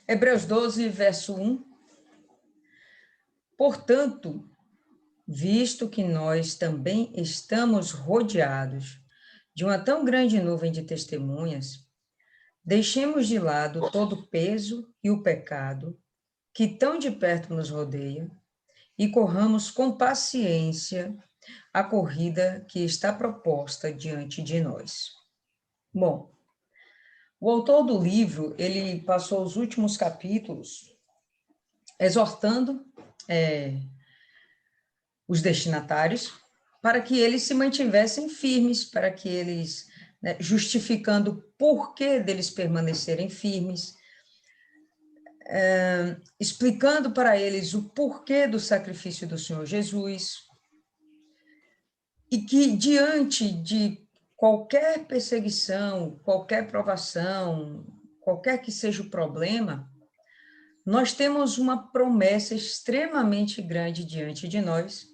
Hebreus 12, verso 1. Portanto, visto que nós também estamos rodeados de uma tão grande nuvem de testemunhas, deixemos de lado todo o peso e o pecado que tão de perto nos rodeia e corramos com paciência a corrida que está proposta diante de nós. Bom, o autor do livro, ele passou os últimos capítulos exortando os destinatários para que eles se mantivessem firmes, para que eles, justificando o porquê deles permanecerem firmes, explicando para eles o porquê do sacrifício do Senhor Jesus, e que diante de qualquer perseguição, qualquer provação, qualquer que seja o problema, nós temos uma promessa extremamente grande diante de nós,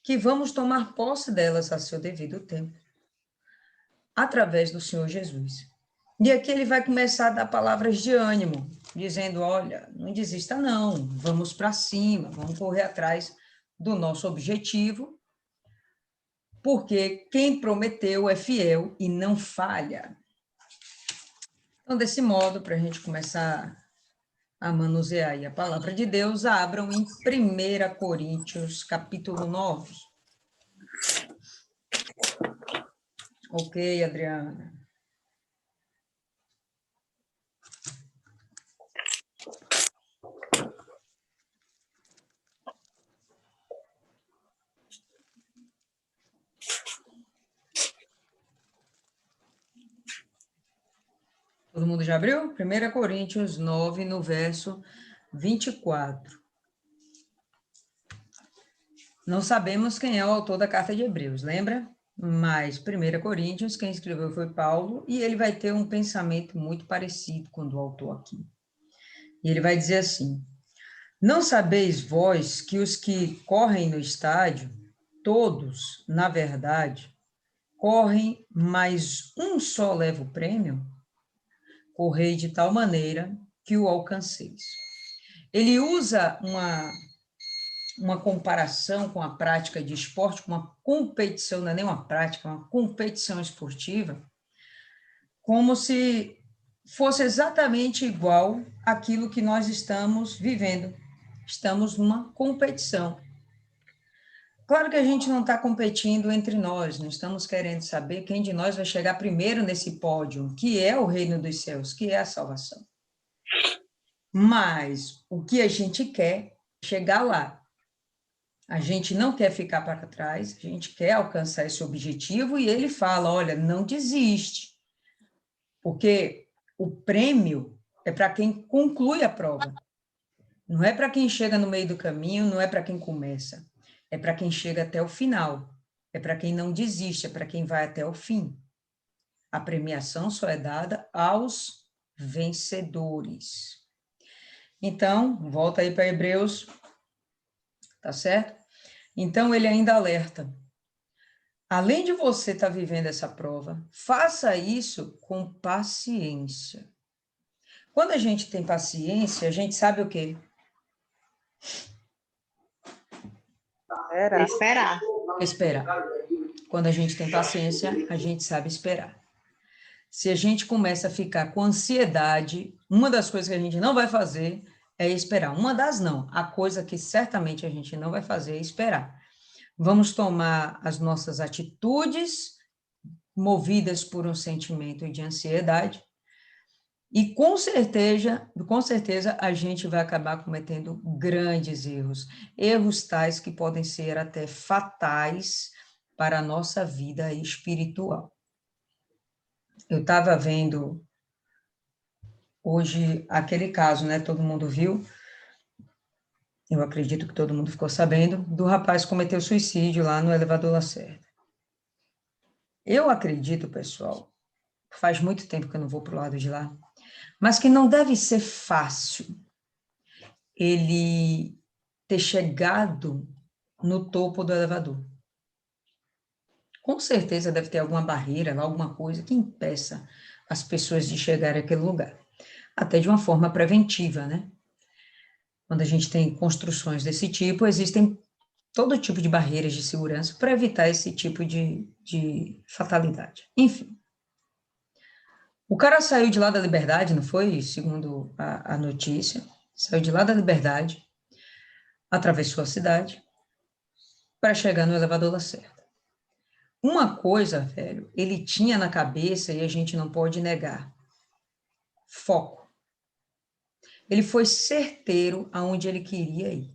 que vamos tomar posse delas a seu devido tempo, através do Senhor Jesus. E aqui ele vai começar a dar palavras de ânimo, dizendo, olha, não desista não, vamos para cima, vamos correr atrás do nosso objetivo, porque quem prometeu é fiel e não falha. Então, desse modo, para a gente começar a manusear aí a palavra de Deus, abram em 1 Coríntios, capítulo 9. Ok, Adriana. Todo mundo já abriu? 1 Coríntios 9, no verso 24. Não sabemos quem é o autor da carta de Hebreus, lembra? Mas 1 Coríntios, quem escreveu foi Paulo, e ele vai ter um pensamento muito parecido com o do autor aqui. E ele vai dizer assim, não sabeis vós que os que correm no estádio, todos, na verdade, correm, mas um só leva o prêmio? Correi de tal maneira que o alcanceis. Ele usa uma comparação com a prática de esporte, com uma competição, não é nem uma prática, uma competição esportiva, como se fosse exatamente igual àquilo que nós estamos vivendo. Estamos numa competição. Claro que a gente não está competindo entre nós, não estamos querendo saber quem de nós vai chegar primeiro nesse pódio, que é o reino dos céus, que é a salvação. Mas o que a gente quer é chegar lá. A gente não quer ficar para trás, a gente quer alcançar esse objetivo, e ele fala, olha, não desiste, porque o prêmio é para quem conclui a prova. Não é para quem chega no meio do caminho, não é para quem começa. É para quem chega até o final. É para quem não desiste, é para quem vai até o fim. A premiação só é dada aos vencedores. Então, volta aí para Hebreus, tá certo? Então, ele ainda alerta. Além de você estar vivendo essa prova, faça isso com paciência. Quando a gente tem paciência, a gente sabe o quê? Esperar. Esperar. Quando a gente tem paciência, a gente sabe esperar. Se a gente começa a ficar com ansiedade, uma das coisas que a gente não vai fazer é esperar. Uma das não. A coisa que certamente a gente não vai fazer é esperar. Vamos tomar as nossas atitudes movidas por um sentimento de ansiedade e com certeza a gente vai acabar cometendo grandes erros. Erros tais que podem ser até fatais para a nossa vida espiritual. Eu estava vendo hoje aquele caso, né? Todo mundo viu, eu acredito que todo mundo ficou sabendo, do rapaz que cometeu suicídio lá no elevador Lacerda. Eu acredito, pessoal, faz muito tempo que eu não vou para o lado de lá, mas que não deve ser fácil ele ter chegado no topo do elevador. Com certeza deve ter alguma barreira, alguma coisa que impeça as pessoas de chegar àquele lugar. Até de uma forma preventiva, né? Quando a gente tem construções desse tipo, existem todo tipo de barreiras de segurança para evitar esse tipo de fatalidade. Enfim. O cara saiu de lá da Liberdade, não foi? Segundo a notícia. Saiu de lá da Liberdade, atravessou a cidade, para chegar no elevador Lacerda. Uma coisa, velho, ele tinha na cabeça e a gente não pode negar: foco. Ele foi certeiro aonde ele queria ir.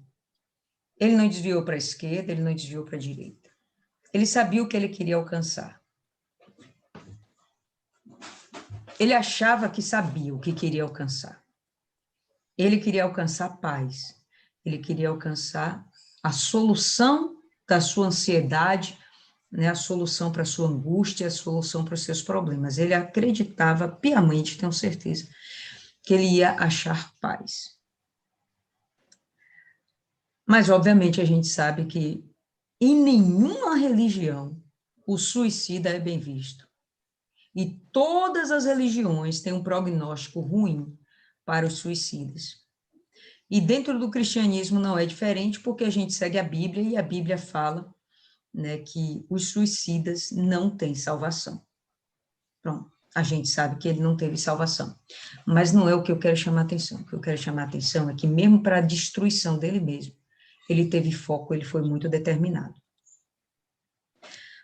Ele não desviou para a esquerda, ele não desviou para a direita. Ele sabia o que ele queria alcançar. Ele achava que sabia o que queria alcançar. Ele queria alcançar paz. Ele queria alcançar a solução da sua ansiedade, né, a solução para a sua angústia, a solução para os seus problemas. Ele acreditava piamente, tenho certeza, que ele ia achar paz. Mas, obviamente, a gente sabe que em nenhuma religião o suicida é bem visto. E todas as religiões têm um prognóstico ruim para os suicidas. E dentro do cristianismo não é diferente, porque a gente segue a Bíblia e a Bíblia fala, né, que os suicidas não têm salvação. Pronto, a gente sabe que ele não teve salvação. Mas não é o que eu quero chamar a atenção. O que eu quero chamar a atenção é que mesmo para a destruição dele mesmo, ele teve foco, ele foi muito determinado.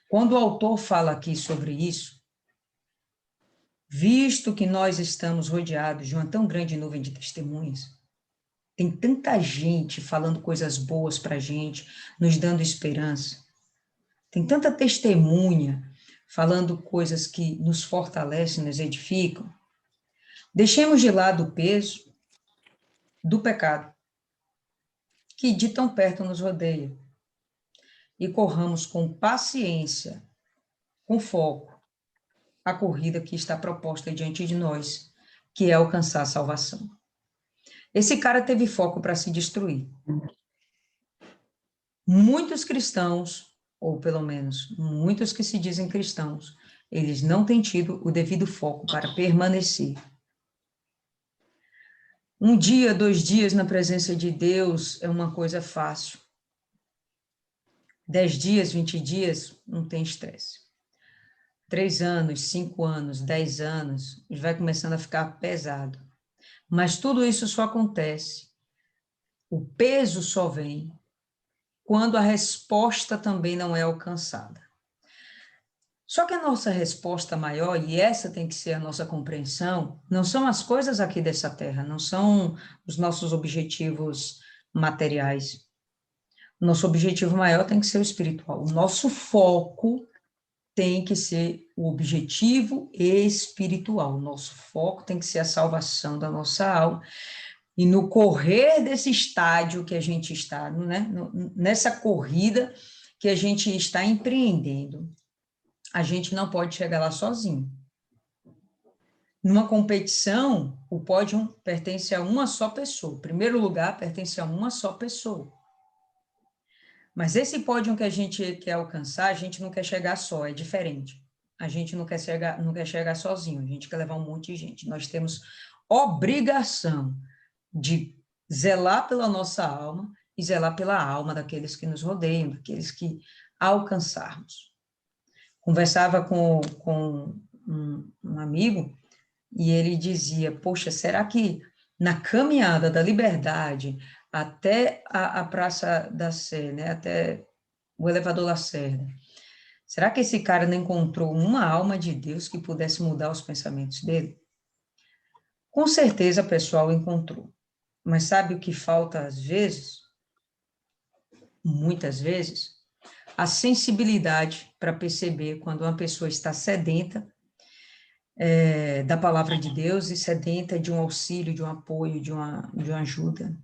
Quando o autor fala aqui sobre isso, visto que nós estamos rodeados de uma tão grande nuvem de testemunhas, tem tanta gente falando coisas boas para a gente, nos dando esperança, tem tanta testemunha falando coisas que nos fortalecem, nos edificam, deixemos de lado o peso do pecado, que de tão perto nos rodeia, e corramos com paciência, com foco, a corrida que está proposta diante de nós, que é alcançar a salvação. Esse cara teve foco para se destruir. Muitos cristãos, ou pelo menos muitos que se dizem cristãos, eles não têm tido o devido foco para permanecer. Um dia, 2 dias na presença de Deus é uma coisa fácil. 10 dias, 20 dias, não tem estresse. 3 anos, 5 anos, 10 anos, vai começando a ficar pesado. Mas tudo isso só acontece, o peso só vem quando a resposta também não é alcançada. Só que a nossa resposta maior, e essa tem que ser a nossa compreensão, não são as coisas aqui dessa terra, não são os nossos objetivos materiais. O nosso objetivo maior tem que ser o espiritual. O nosso foco tem que ser o objetivo espiritual. O nosso foco tem que ser a salvação da nossa alma. E no correr desse estádio que a gente está, né? Nessa corrida que a gente está empreendendo, a gente não pode chegar lá sozinho. Numa competição, o pódio pertence a uma só pessoa. O primeiro lugar pertence a uma só pessoa. Mas esse pódio que a gente quer alcançar, a gente não quer chegar só, é diferente. A gente não quer chegar sozinho, a gente quer levar um monte de gente. Nós temos obrigação de zelar pela nossa alma e zelar pela alma daqueles que nos rodeiam, daqueles que alcançarmos. Conversava com um amigo e ele dizia, poxa, será que na caminhada da Liberdade até a Praça da Sé, né, até o elevador Lacerda, será que esse cara não encontrou uma alma de Deus que pudesse mudar os pensamentos dele? Com certeza, pessoal, encontrou. Mas sabe o que falta às vezes? Muitas vezes? A sensibilidade para perceber quando uma pessoa está sedenta da palavra de Deus e sedenta de um auxílio, de um apoio, de uma ajuda.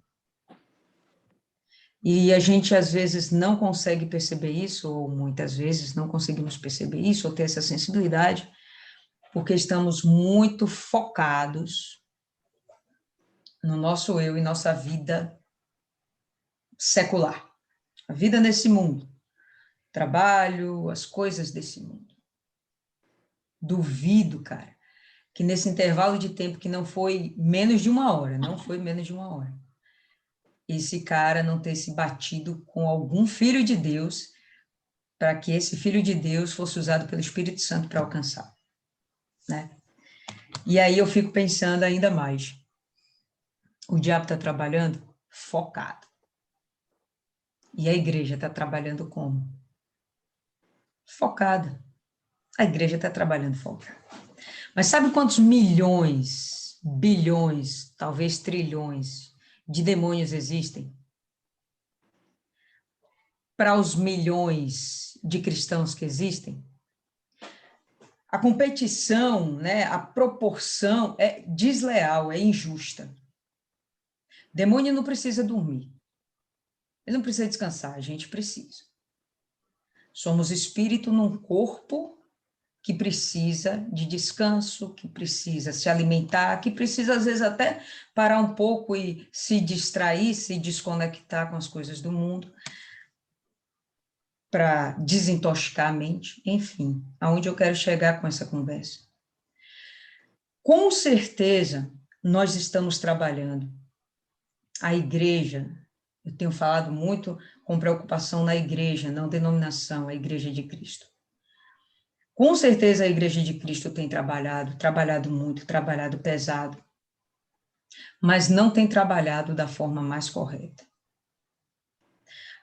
E a gente, às vezes, não consegue perceber isso, ou muitas vezes não conseguimos perceber isso, ou ter essa sensibilidade, porque estamos muito focados no nosso eu e nossa vida secular, a vida nesse mundo, trabalho, as coisas desse mundo. Duvido, cara, que nesse intervalo de tempo que não foi menos de uma hora, não foi menos de uma hora, esse cara não ter se batido com algum filho de Deus para que esse filho de Deus fosse usado pelo Espírito Santo para alcançar, né? E aí eu fico pensando ainda mais. O diabo está trabalhando focado. E a igreja está trabalhando como? Focada. A igreja está trabalhando focada. Mas sabe quantos milhões, bilhões, talvez trilhões de demônios existem? Para os milhões de cristãos que existem? A competição, né, a proporção é desleal, é injusta. Demônio não precisa dormir. Ele não precisa descansar, a gente precisa. Somos espírito num corpo que precisa de descanso, que precisa se alimentar, que precisa, às vezes, até parar um pouco e se distrair, se desconectar com as coisas do mundo, para desintoxicar a mente, enfim, aonde eu quero chegar com essa conversa. Com certeza, nós estamos trabalhando. A igreja, eu tenho falado muito com preocupação na igreja, não denominação, a igreja de Cristo. Com certeza a igreja de Cristo tem trabalhado muito, trabalhado pesado, mas não tem trabalhado da forma mais correta.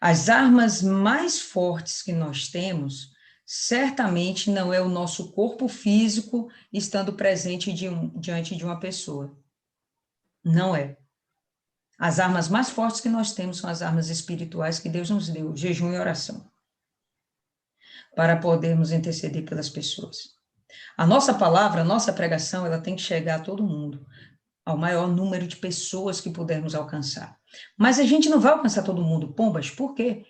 As armas mais fortes que nós temos, certamente não é o nosso corpo físico estando presente diante de uma pessoa. Não é. As armas mais fortes que nós temos são as armas espirituais que Deus nos deu, jejum e oração, para podermos interceder pelas pessoas. A nossa palavra, a nossa pregação, ela tem que chegar a todo mundo, ao maior número de pessoas que pudermos alcançar. Mas a gente não vai alcançar todo mundo, pombas, por quê?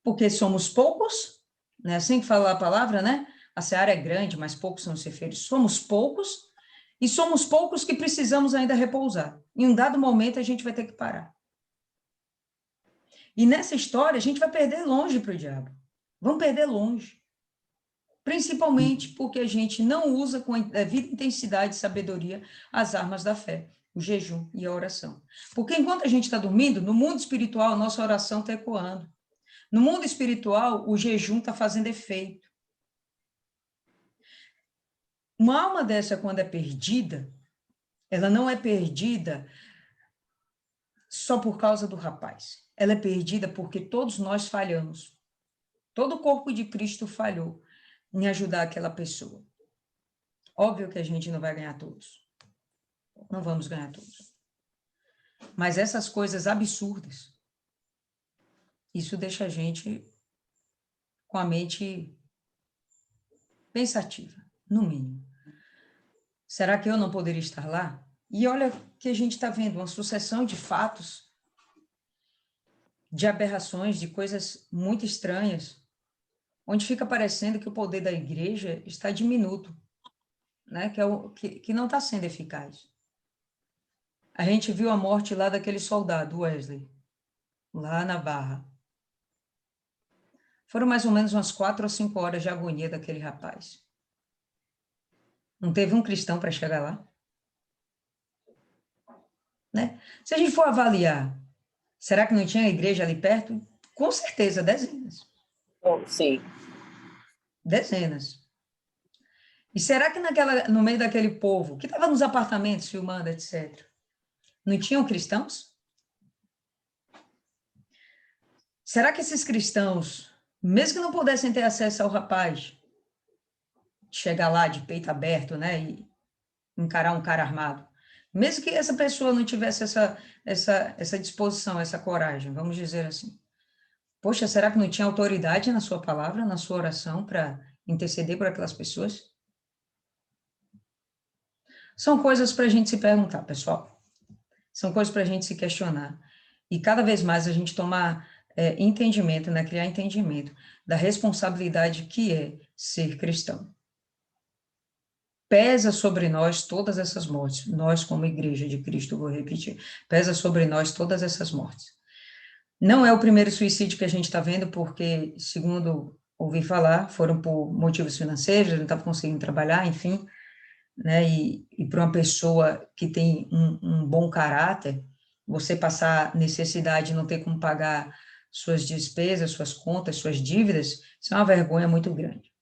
Porque somos poucos, né? Assim que fala a palavra, né? A seara é grande, mas poucos são os ceifeiros. Somos poucos, e somos poucos que precisamos ainda repousar. Em um dado momento, a gente vai ter que parar. E nessa história, a gente vai perder longe para o diabo. Vamos perder longe. Principalmente porque a gente não usa com a devida intensidade e sabedoria as armas da fé, o jejum e a oração. Porque enquanto a gente está dormindo, no mundo espiritual, a nossa oração está ecoando. No mundo espiritual, o jejum está fazendo efeito. Uma alma dessa, quando é perdida, ela não é perdida só por causa do rapaz. Ela é perdida porque todos nós falhamos. Todo o corpo de Cristo falhou em ajudar aquela pessoa. Óbvio que a gente não vai ganhar todos. Não vamos ganhar todos. Mas essas coisas absurdas, isso deixa a gente com a mente pensativa, no mínimo. Será que eu não poderia estar lá? E olha que a gente está vendo uma sucessão de fatos, de aberrações, de coisas muito estranhas, onde fica parecendo que o poder da igreja está diminuto, né? Que não está sendo eficaz. A gente viu a morte lá daquele soldado, Wesley, lá na Barra. Foram mais ou menos umas 4 ou 5 horas de agonia daquele rapaz. Não teve um cristão para chegar lá? Né? Se a gente for avaliar, será que não tinha igreja ali perto? Com certeza, dezenas. Sim. Dezenas. E será que no meio daquele povo, que estava nos apartamentos filmando, etc., não tinham cristãos? Será que esses cristãos, mesmo que não pudessem ter acesso ao rapaz, chegar lá de peito aberto, né, e encarar um cara armado, mesmo que essa pessoa não tivesse essa disposição, essa coragem, vamos dizer assim, poxa, será que não tinha autoridade na sua palavra, na sua oração, para interceder por aquelas pessoas? São coisas para a gente se perguntar, pessoal. São coisas para a gente se questionar. E cada vez mais a gente tomar entendimento, né, criar entendimento da responsabilidade que é ser cristão. Pesa sobre nós todas essas mortes. Nós, como igreja de Cristo, vou repetir, pesa sobre nós todas essas mortes. Não é o primeiro suicídio que a gente está vendo, porque, segundo ouvi falar, foram por motivos financeiros, ele não estava conseguindo trabalhar, enfim. né? E para uma pessoa que tem um bom caráter, você passar necessidade, não ter como pagar suas despesas, suas contas, suas dívidas, isso é uma vergonha muito grande.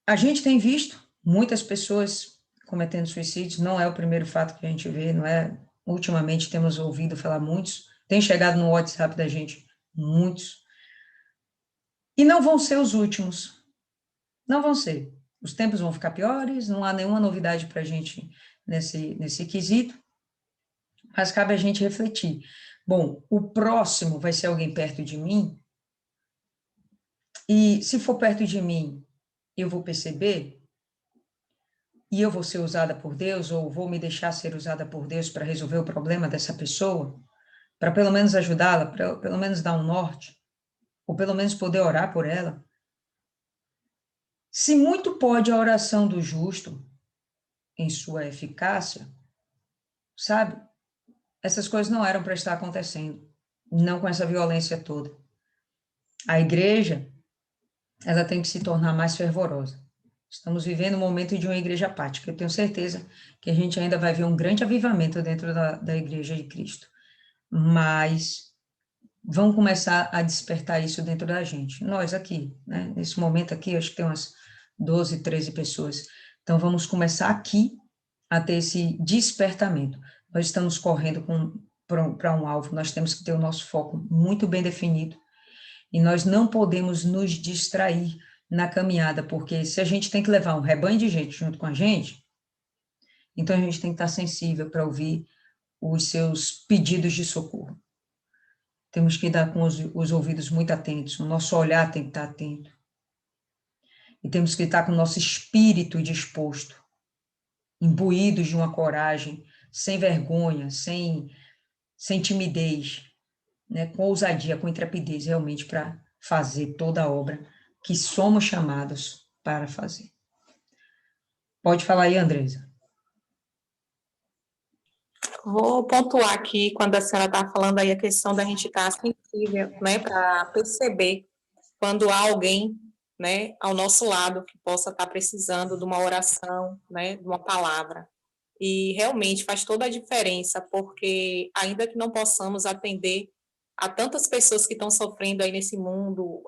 A gente tem visto muitas pessoas cometendo suicídios, não é o primeiro fato que a gente vê, não é? Ultimamente temos ouvido falar muitos, tem chegado no WhatsApp da gente muitos, e não vão ser os últimos, não vão ser. Os tempos vão ficar piores, não há nenhuma novidade para a gente nesse quesito, mas cabe a gente refletir. Bom, o próximo vai ser alguém perto de mim, e se for perto de mim, eu vou perceber, e eu vou ser usada por Deus, ou vou me deixar ser usada por Deus para resolver o problema dessa pessoa, para pelo menos ajudá-la, para pelo menos dar um norte, ou pelo menos poder orar por ela. Se muito pode a oração do justo em sua eficácia, sabe? Essas coisas não eram para estar acontecendo, não com essa violência toda. A igreja, ela tem que se tornar mais fervorosa. Estamos vivendo um momento de uma igreja apática. Eu tenho certeza que a gente ainda vai ver um grande avivamento dentro da igreja de Cristo. Mas vão começar a despertar isso dentro da gente. Nós aqui, né? Nesse momento aqui, acho que tem umas 12, 13 pessoas. Então, vamos começar aqui a ter esse despertamento. Nós estamos correndo para um alvo, nós temos que ter o nosso foco muito bem definido e nós não podemos nos distrair na caminhada, porque se a gente tem que levar um rebanho de gente junto com a gente, então a gente tem que estar sensível para ouvir os seus pedidos de socorro. Temos que dar com os ouvidos muito atentos, o nosso olhar tem que estar atento. E temos que estar com o nosso espírito disposto, imbuídos de uma coragem, sem vergonha, sem timidez, né, com ousadia, com intrepidez, realmente para fazer toda a obra que somos chamados para fazer. Pode falar aí, Andresa. Vou pontuar aqui, quando a senhora está falando aí, a questão da gente estar sensível, né, para perceber quando há alguém, né, ao nosso lado que possa estar precisando de uma oração, né, de uma palavra. E realmente faz toda a diferença, porque ainda que não possamos atender a tantas pessoas que estão sofrendo aí nesse mundo,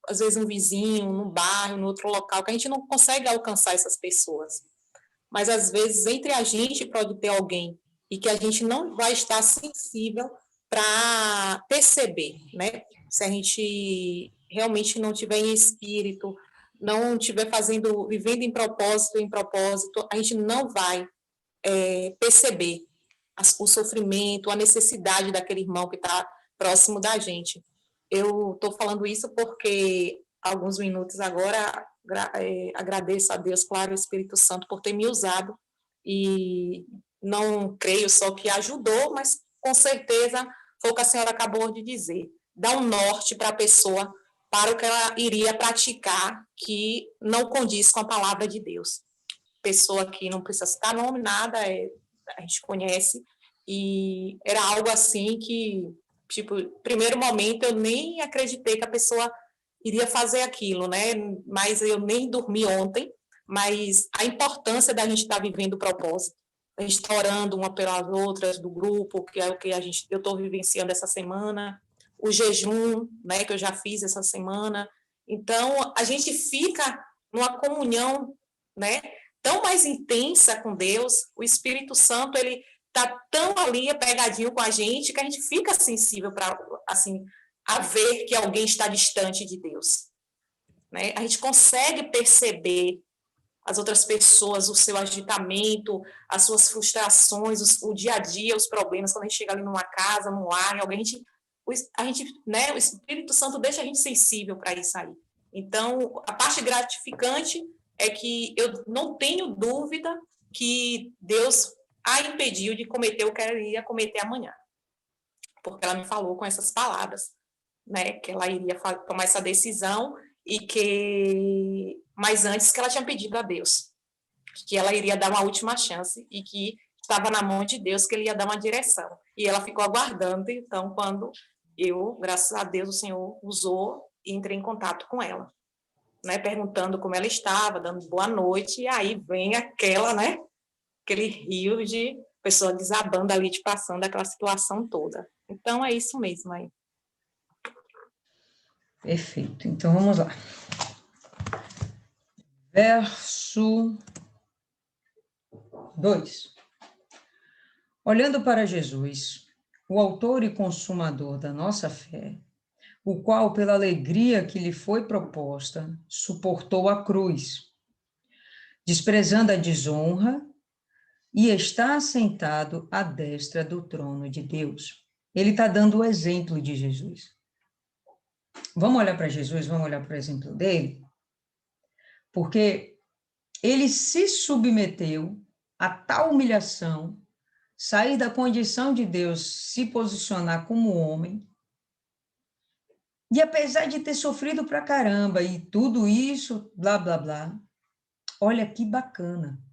às vezes um vizinho, no bairro, no outro local, que a gente não consegue alcançar essas pessoas. Mas às vezes entre a gente pode ter alguém e que a gente não vai estar sensível para perceber, né? Se a gente realmente não tiver em espírito, não estiver vivendo em propósito, a gente não vai perceber o sofrimento, a necessidade daquele irmão que está próximo da gente. Eu estou falando isso porque alguns minutos agora agradeço a Deus, claro, o Espírito Santo, por ter me usado e não creio só que ajudou, mas com certeza foi o que a senhora acabou de dizer, dar um norte para a pessoa, para o que ela iria praticar, que não condiz com a palavra de Deus. Pessoa que não precisa citar nome, nada, a gente conhece, e era algo assim que, tipo, primeiro momento eu nem acreditei que a pessoa iria fazer aquilo, né? Mas eu nem dormi ontem, mas a importância da gente estar vivendo o propósito, a gente estar orando uma pelas outras do grupo, que é o que eu estou vivenciando essa semana, o jejum, né, que eu já fiz essa semana. Então, a gente fica numa comunhão, né, tão mais intensa com Deus, o Espírito Santo, ele tá tão ali pegadinho com a gente que a gente fica sensível para, assim, a ver que alguém está distante de Deus, né? A gente consegue perceber as outras pessoas, o seu agitamento, as suas frustrações, o dia a dia, os problemas, quando a gente chega ali numa casa, num lar, alguém, a gente, né, o Espírito Santo deixa a gente sensível para isso aí. Então, a parte gratificante é que eu não tenho dúvida que Deus a impediu de cometer o que ela ia cometer amanhã, porque ela me falou com essas palavras, né, que ela iria tomar essa decisão e que, mas antes que ela tinha pedido a Deus, que ela iria dar uma última chance e que estava na mão de Deus que ele ia dar uma direção. E ela ficou aguardando, então, quando eu, graças a Deus, o Senhor usou e entrei em contato com ela. né, perguntando como ela estava, dando boa noite, e aí vem aquela, né, aquele rio de pessoa desabando ali, de passando aquela situação toda. Então, é isso mesmo aí. Perfeito. Então, vamos lá. Verso 2. Olhando para Jesus, o autor e consumador da nossa fé, o qual, pela alegria que lhe foi proposta, suportou a cruz, desprezando a desonra, e está assentado à destra do trono de Deus. Ele está dando o exemplo de Jesus. Vamos olhar para Jesus, vamos olhar para o exemplo dele? Porque ele se submeteu a tal humilhação, sair da condição de Deus, se posicionar como homem, e apesar de ter sofrido pra caramba e tudo isso, blá, blá, blá, olha que bacana.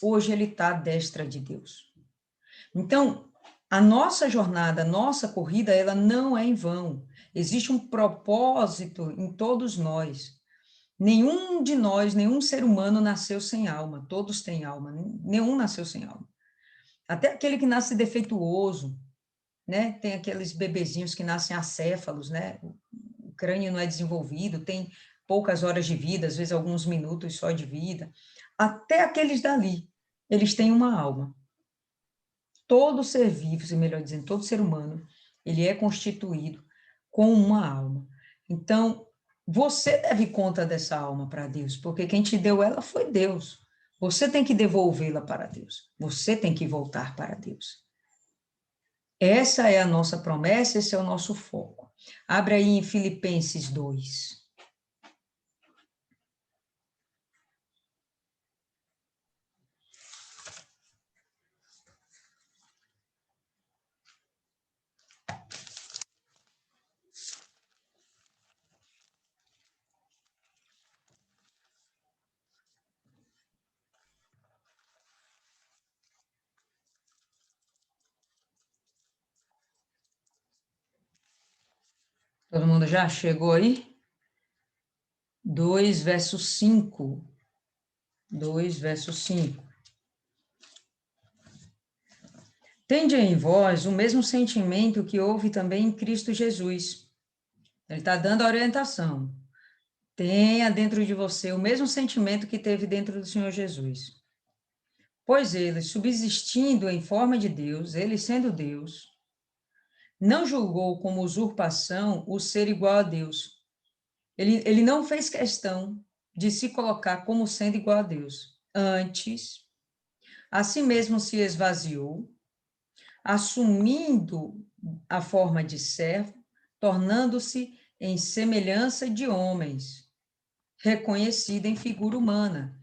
Hoje ele está à destra de Deus. Então, a nossa jornada, a nossa corrida, ela não é em vão. Existe um propósito em todos nós. Nenhum de nós, nenhum ser humano nasceu sem alma. Todos têm alma. Nenhum nasceu sem alma. Até aquele que nasce defeituoso, né? Tem aqueles bebezinhos que nascem acéfalos, né? O crânio não é desenvolvido, tem poucas horas de vida, às vezes alguns minutos só de vida. Até aqueles dali, eles têm uma alma. Todo ser vivo, se melhor dizendo, todo ser humano, ele é constituído com uma alma. Então, você deve conta dessa alma para Deus, porque quem te deu ela foi Deus. Você tem que devolvê-la para Deus. Você tem que voltar para Deus. Essa é a nossa promessa, esse é o nosso foco. Abre aí em Filipenses 2. Todo mundo já chegou aí? 2, verso 5. 2, verso 5. Tende em vós o mesmo sentimento que houve também em Cristo Jesus. Ele está dando a orientação. Tenha dentro de você o mesmo sentimento que teve dentro do Senhor Jesus. Pois ele, subsistindo em forma de Deus, ele sendo Deus, não julgou como usurpação o ser igual a Deus. Ele não fez questão de se colocar como sendo igual a Deus. Antes, a si mesmo se esvaziou, assumindo a forma de servo, tornando-se em semelhança de homens, reconhecido em figura humana.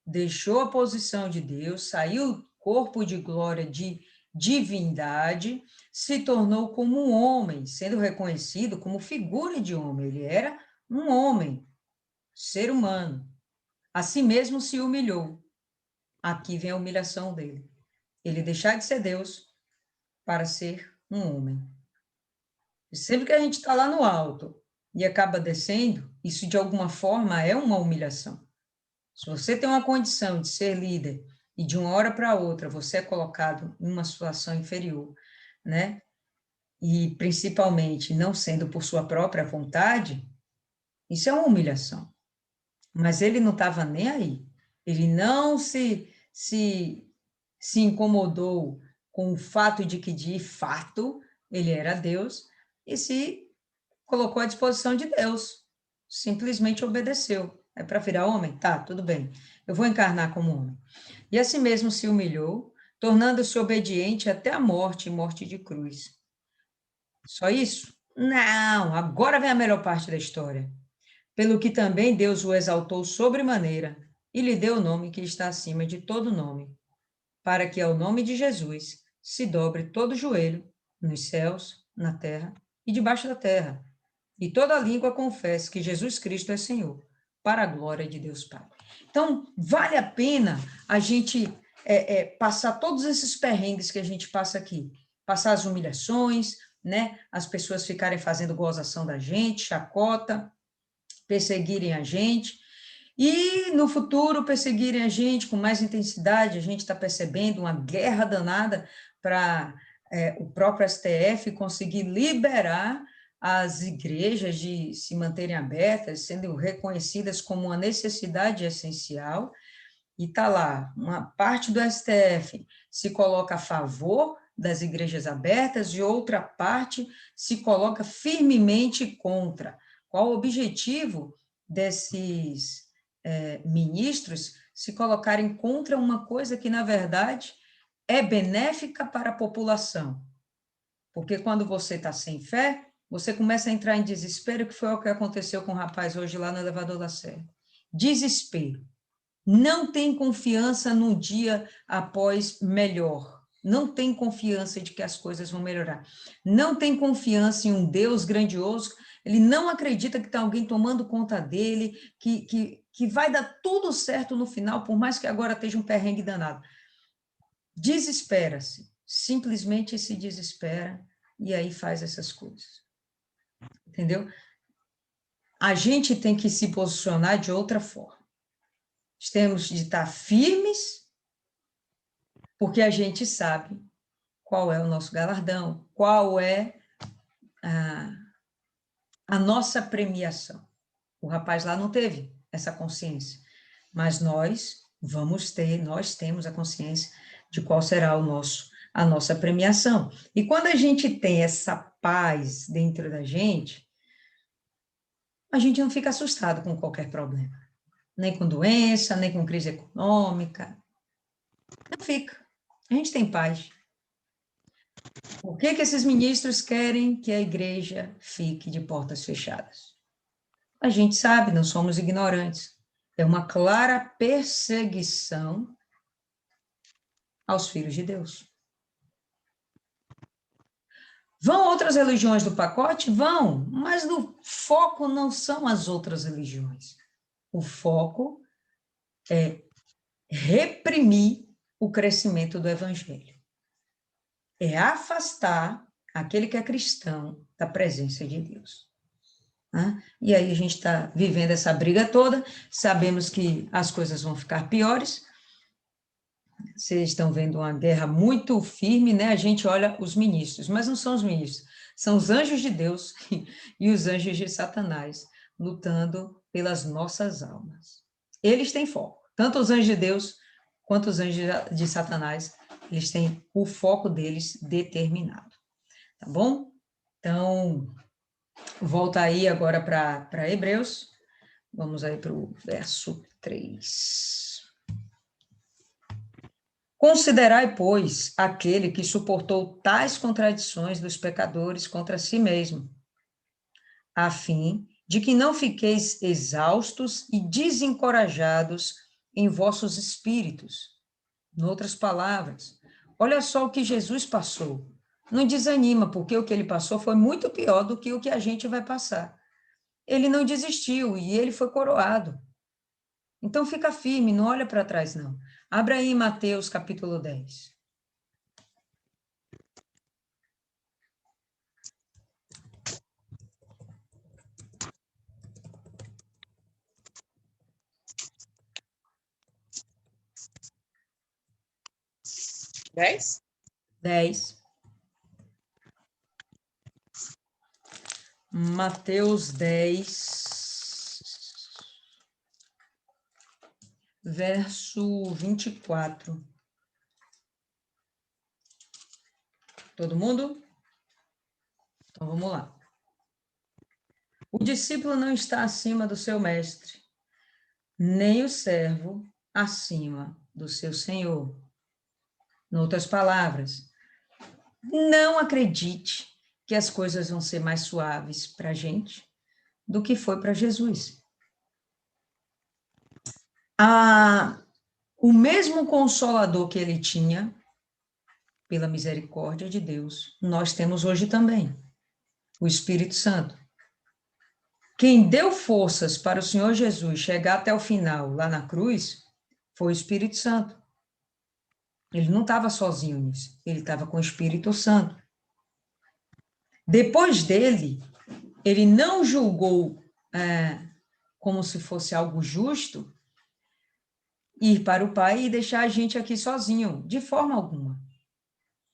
Deixou a posição de Deus, saiu do corpo de glória de divindade, se tornou como um homem, sendo reconhecido como figura de homem. Ele era um homem, ser humano. A si mesmo se humilhou. Aqui vem a humilhação dele. Ele deixar de ser Deus para ser um homem. E sempre que a gente está lá no alto e acaba descendo, isso de alguma forma é uma humilhação. Se você tem uma condição de ser líder e de uma hora para outra você é colocado em uma situação inferior, né? E principalmente não sendo por sua própria vontade, isso é uma humilhação. Mas ele não estava nem aí. Ele não se incomodou com o fato de que, de fato, ele era Deus e se colocou à disposição de Deus. Simplesmente obedeceu. É para virar homem? Tá, tudo bem. Eu vou encarnar como homem. E assim mesmo se humilhou, tornando-se obediente até a morte e morte de cruz. Só isso? Não, agora vem a melhor parte da história. Pelo que também Deus o exaltou sobremaneira e lhe deu o nome que está acima de todo nome, para que ao nome de Jesus se dobre todo joelho, nos céus, na terra e debaixo da terra, e toda língua confesse que Jesus Cristo é Senhor, para a glória de Deus Pai. Então, vale a pena a gente passar todos esses perrengues que a gente passa aqui, passar as humilhações, né? As pessoas ficarem fazendo gozação da gente, chacota, perseguirem a gente, e no futuro perseguirem a gente com mais intensidade. A gente está percebendo uma guerra danada para o próprio STF conseguir liberar as igrejas de se manterem abertas, sendo reconhecidas como uma necessidade essencial, e está lá, uma parte do STF se coloca a favor das igrejas abertas e outra parte se coloca firmemente contra. Qual o objetivo desses ministros se colocarem contra uma coisa que, na verdade, é benéfica para a população? Porque quando você está sem fé, você começa a entrar em desespero, que foi o que aconteceu com o rapaz hoje lá no elevador da Sé. Desespero. Não tem confiança no dia após melhor. Não tem confiança de que as coisas vão melhorar. Não tem confiança em um Deus grandioso. Ele não acredita que tem alguém tomando conta dele, que vai dar tudo certo no final, por mais que agora esteja um perrengue danado. Desespera-se. Simplesmente se desespera e aí faz essas coisas. Entendeu? A gente tem que se posicionar de outra forma. Temos de estar firmes, porque a gente sabe qual é o nosso galardão, qual é a nossa premiação. O rapaz lá não teve essa consciência, mas nós temos a consciência de qual será a nossa premiação. E quando a gente tem essa paz dentro da gente, a gente não fica assustado com qualquer problema. Nem com doença, nem com crise econômica. Não fica. A gente tem paz. Por que esses ministros querem que a igreja fique de portas fechadas? A gente sabe, não somos ignorantes. É uma clara perseguição aos filhos de Deus. Vão outras religiões do pacote? Vão, mas o foco não são as outras religiões. O foco é reprimir o crescimento do evangelho. É afastar aquele que é cristão da presença de Deus. E aí a gente está vivendo essa briga toda, sabemos que as coisas vão ficar piores. Vocês estão vendo uma guerra muito firme, né? A gente olha os ministros, mas não são os ministros, são os anjos de Deus e os anjos de Satanás lutando pelas nossas almas. Eles têm foco, tanto os anjos de Deus quanto os anjos de Satanás, eles têm o foco deles determinado, tá bom? Então, volta aí agora para Hebreus, vamos aí para o verso 3. Considerai, pois, aquele que suportou tais contradições dos pecadores contra si mesmo, a fim de que não fiqueis exaustos e desencorajados em vossos espíritos. Em outras palavras, olha só o que Jesus passou. Não desanima, porque o que ele passou foi muito pior do que o que a gente vai passar. Ele não desistiu e ele foi coroado. Então fica firme, não olha para trás, não. Abra aí Mateus capítulo 10. Dez? 10. Mateus 10, verso 24. Todo mundo? Então vamos lá. O discípulo não está acima do seu mestre, nem o servo acima do seu senhor. Em outras palavras, não acredite que as coisas vão ser mais suaves para a gente do que foi para Jesus. O mesmo consolador que ele tinha, pela misericórdia de Deus, nós temos hoje também, o Espírito Santo. Quem deu forças para o Senhor Jesus chegar até o final, lá na cruz, foi o Espírito Santo. Ele não estava sozinho nisso, ele estava com o Espírito Santo. Depois dele, ele não julgou como se fosse algo justo, ir para o Pai e deixar a gente aqui sozinho, de forma alguma.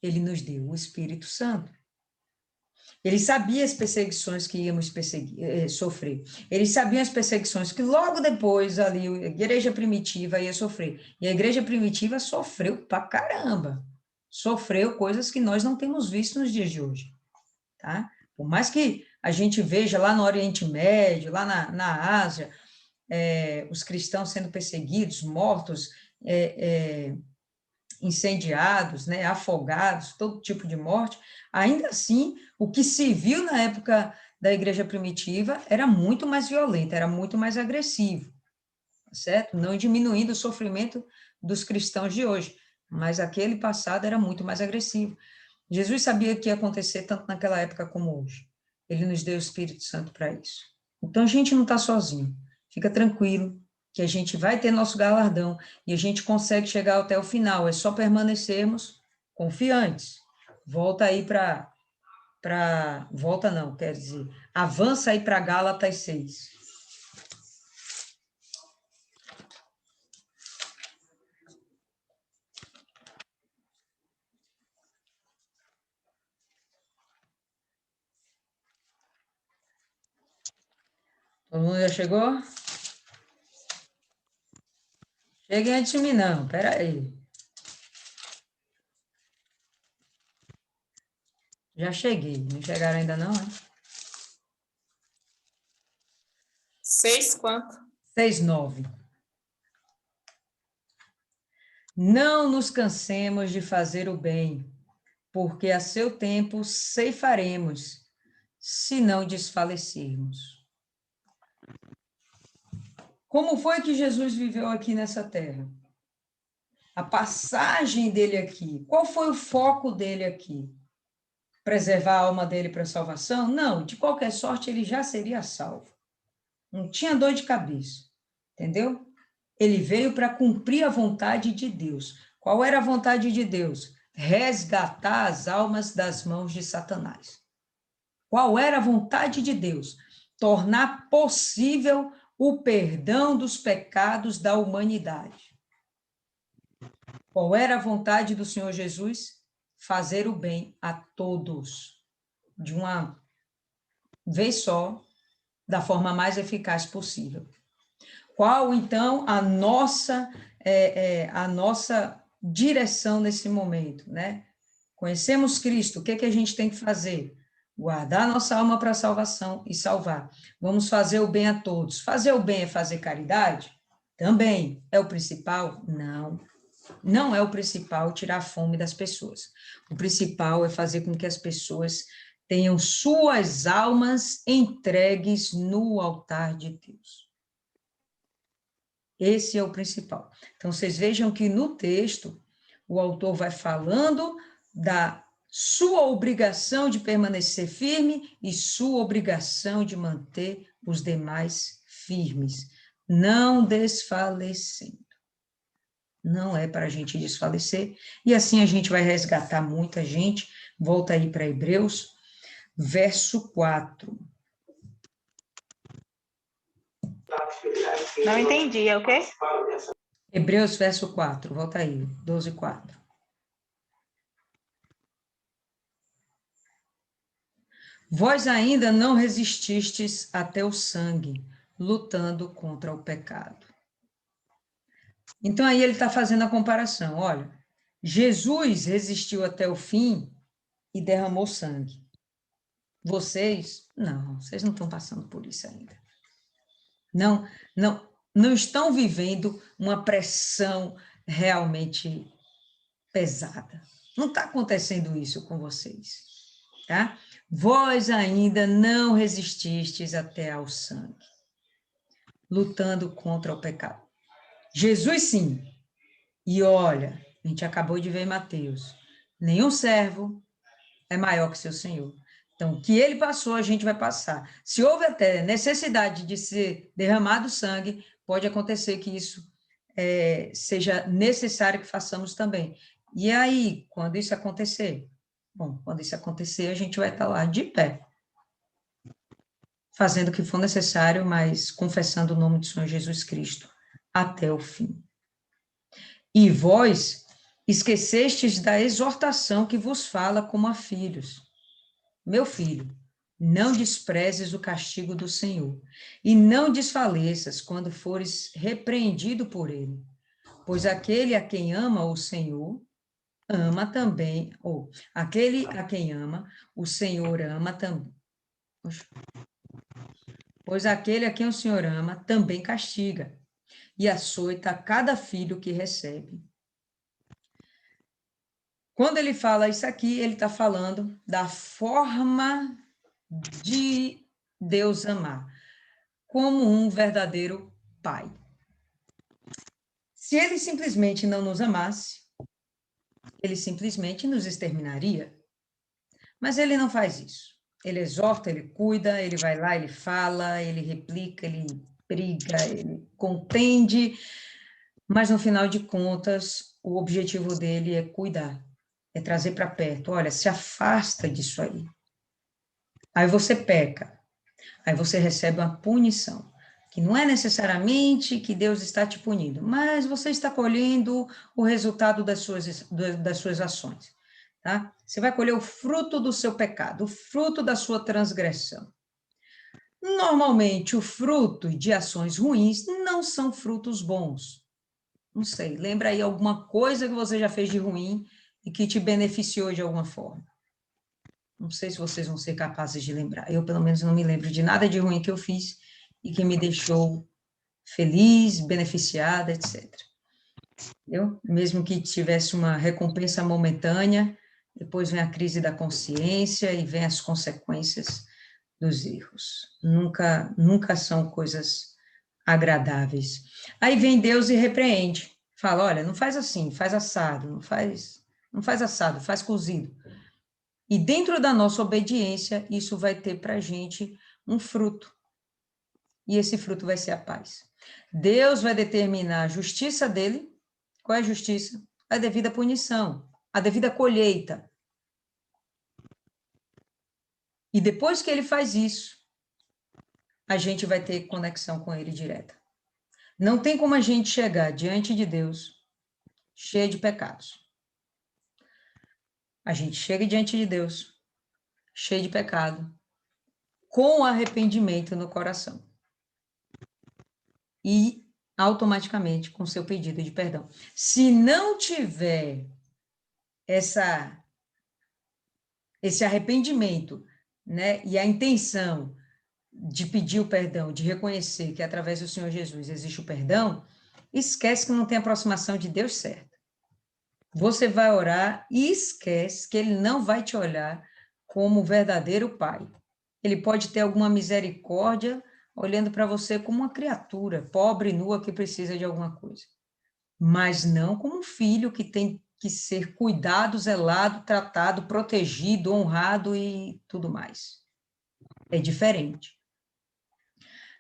Ele nos deu o Espírito Santo. Ele sabia as perseguições que íamos sofrer. Ele sabia as perseguições que logo depois ali a igreja primitiva ia sofrer. E a igreja primitiva sofreu pra caramba. Sofreu coisas que nós não temos visto nos dias de hoje. Tá? Por mais que a gente veja lá no Oriente Médio, lá na Ásia, os cristãos sendo perseguidos, mortos, incendiados, né, afogados, todo tipo de morte, ainda assim, o que se viu na época da igreja primitiva era muito mais violento, era muito mais agressivo, certo? Não diminuindo o sofrimento dos cristãos de hoje, mas aquele passado era muito mais agressivo. Jesus sabia que ia acontecer tanto naquela época como hoje. Ele nos deu o Espírito Santo para isso. Então, a gente não está sozinho. Fica tranquilo, que a gente vai ter nosso galardão e a gente consegue chegar até o final. É só permanecermos confiantes. Volta aí volta não, quer dizer, avança aí para Gálatas 6. Todo mundo já chegou? Cheguem antes de mim, não, peraí. Já cheguei, não chegaram ainda não, né? 6 quanto? 6:9. Não nos cansemos de fazer o bem, porque a seu tempo ceifaremos, se não desfalecermos. Como foi que Jesus viveu aqui nessa terra? A passagem dele aqui, qual foi o foco dele aqui? Preservar a alma dele para a salvação? Não, de qualquer sorte ele já seria salvo. Não tinha dor de cabeça, entendeu? Ele veio para cumprir a vontade de Deus. Qual era a vontade de Deus? Resgatar as almas das mãos de Satanás. Qual era a vontade de Deus? Tornar possível o perdão dos pecados da humanidade. Qual era a vontade do Senhor Jesus? Fazer o bem a todos, de uma vez só, da forma mais eficaz possível. Qual, então, a nossa direção nesse momento, né? Conhecemos Cristo, o que a gente tem que fazer? Guardar nossa alma para a salvação e salvar. Vamos fazer o bem a todos. Fazer o bem é fazer caridade? Também. É o principal? Não. Não é o principal tirar a fome das pessoas. O principal é fazer com que as pessoas tenham suas almas entregues no altar de Deus. Esse é o principal. Então, vocês vejam que no texto, o autor vai falando da sua obrigação de permanecer firme e sua obrigação de manter os demais firmes, não desfalecendo. Não é para a gente desfalecer, e assim a gente vai resgatar muita gente. Volta aí para Hebreus, verso 4. Não entendi, é o quê? Hebreus, verso 4, volta aí, 12:4. Vós ainda não resististes até o sangue, lutando contra o pecado. Então, aí ele está fazendo a comparação. Olha, Jesus resistiu até o fim e derramou sangue. Vocês, não, vocês não estão passando por isso ainda. Não estão vivendo uma pressão realmente pesada. Não está acontecendo isso com vocês, tá? Vós ainda não resististes até ao sangue, lutando contra o pecado. Jesus, sim. E olha, a gente acabou de ver em Mateus, nenhum servo é maior que seu senhor. Então, o que ele passou, a gente vai passar. Se houve até necessidade de ser derramado sangue, pode acontecer que isso seja necessário que façamos também. E aí, quando isso acontecer? Bom, quando isso acontecer, a gente vai estar lá de pé. fazendo o que for necessário, mas confessando o nome do Senhor Jesus Cristo até o fim. E vós esquecestes da exortação que vos fala como a filhos. Meu filho, não desprezes o castigo do Senhor, e não desfaleças quando fores repreendido por ele, pois aquele a quem ama o Senhor, ama também, ou aquele a quem ama, o Senhor ama também. Pois aquele a quem o Senhor ama também castiga, e açoita cada filho que recebe. Quando ele fala isso aqui, ele está falando da forma de Deus amar, como um verdadeiro pai. Se ele simplesmente não nos amasse, ele simplesmente nos exterminaria. Mas ele não faz isso. Ele exorta, ele cuida, ele vai lá, ele fala, ele replica, ele briga, ele contende, mas no final de contas, o objetivo dele é cuidar, é trazer para perto. Olha, se afasta disso aí. Aí você peca, aí você recebe uma punição, que não é necessariamente que Deus está te punindo, mas você está colhendo o resultado das suas ações, tá? Você vai colher o fruto do seu pecado, o fruto da sua transgressão. Normalmente, o fruto de ações ruins não são frutos bons. Não sei, lembra aí alguma coisa que você já fez de ruim e que te beneficiou de alguma forma? Não sei se vocês vão ser capazes de lembrar. Eu, pelo menos, não me lembro de nada de ruim que eu fiz e que me deixou feliz, beneficiada, etc. Entendeu? Mesmo que tivesse uma recompensa momentânea, depois vem a crise da consciência e vem as consequências dos erros. Nunca são coisas agradáveis. Aí vem Deus e repreende. Fala, olha, não faz assim, faz assado, não faz assado, faz cozido. E dentro da nossa obediência, isso vai ter para a gente um fruto. E esse fruto vai ser a paz. Deus vai determinar a justiça dele. Qual é a justiça? A devida punição, a devida colheita. E depois que ele faz isso, a gente vai ter conexão com ele direta. Não tem como a gente chegar diante de Deus cheio de pecados. A gente chega diante de Deus cheio de pecado, com arrependimento no coração. E automaticamente com seu pedido de perdão. Se não tiver esse arrependimento, né, e a intenção de pedir o perdão, de reconhecer que através do Senhor Jesus existe o perdão, esquece que não tem aproximação de Deus certa. Você vai orar e esquece que ele não vai te olhar como o verdadeiro pai. Ele pode ter alguma misericórdia olhando para você como uma criatura pobre, nua, que precisa de alguma coisa. Mas não como um filho que tem que ser cuidado, zelado, tratado, protegido, honrado e tudo mais. É diferente.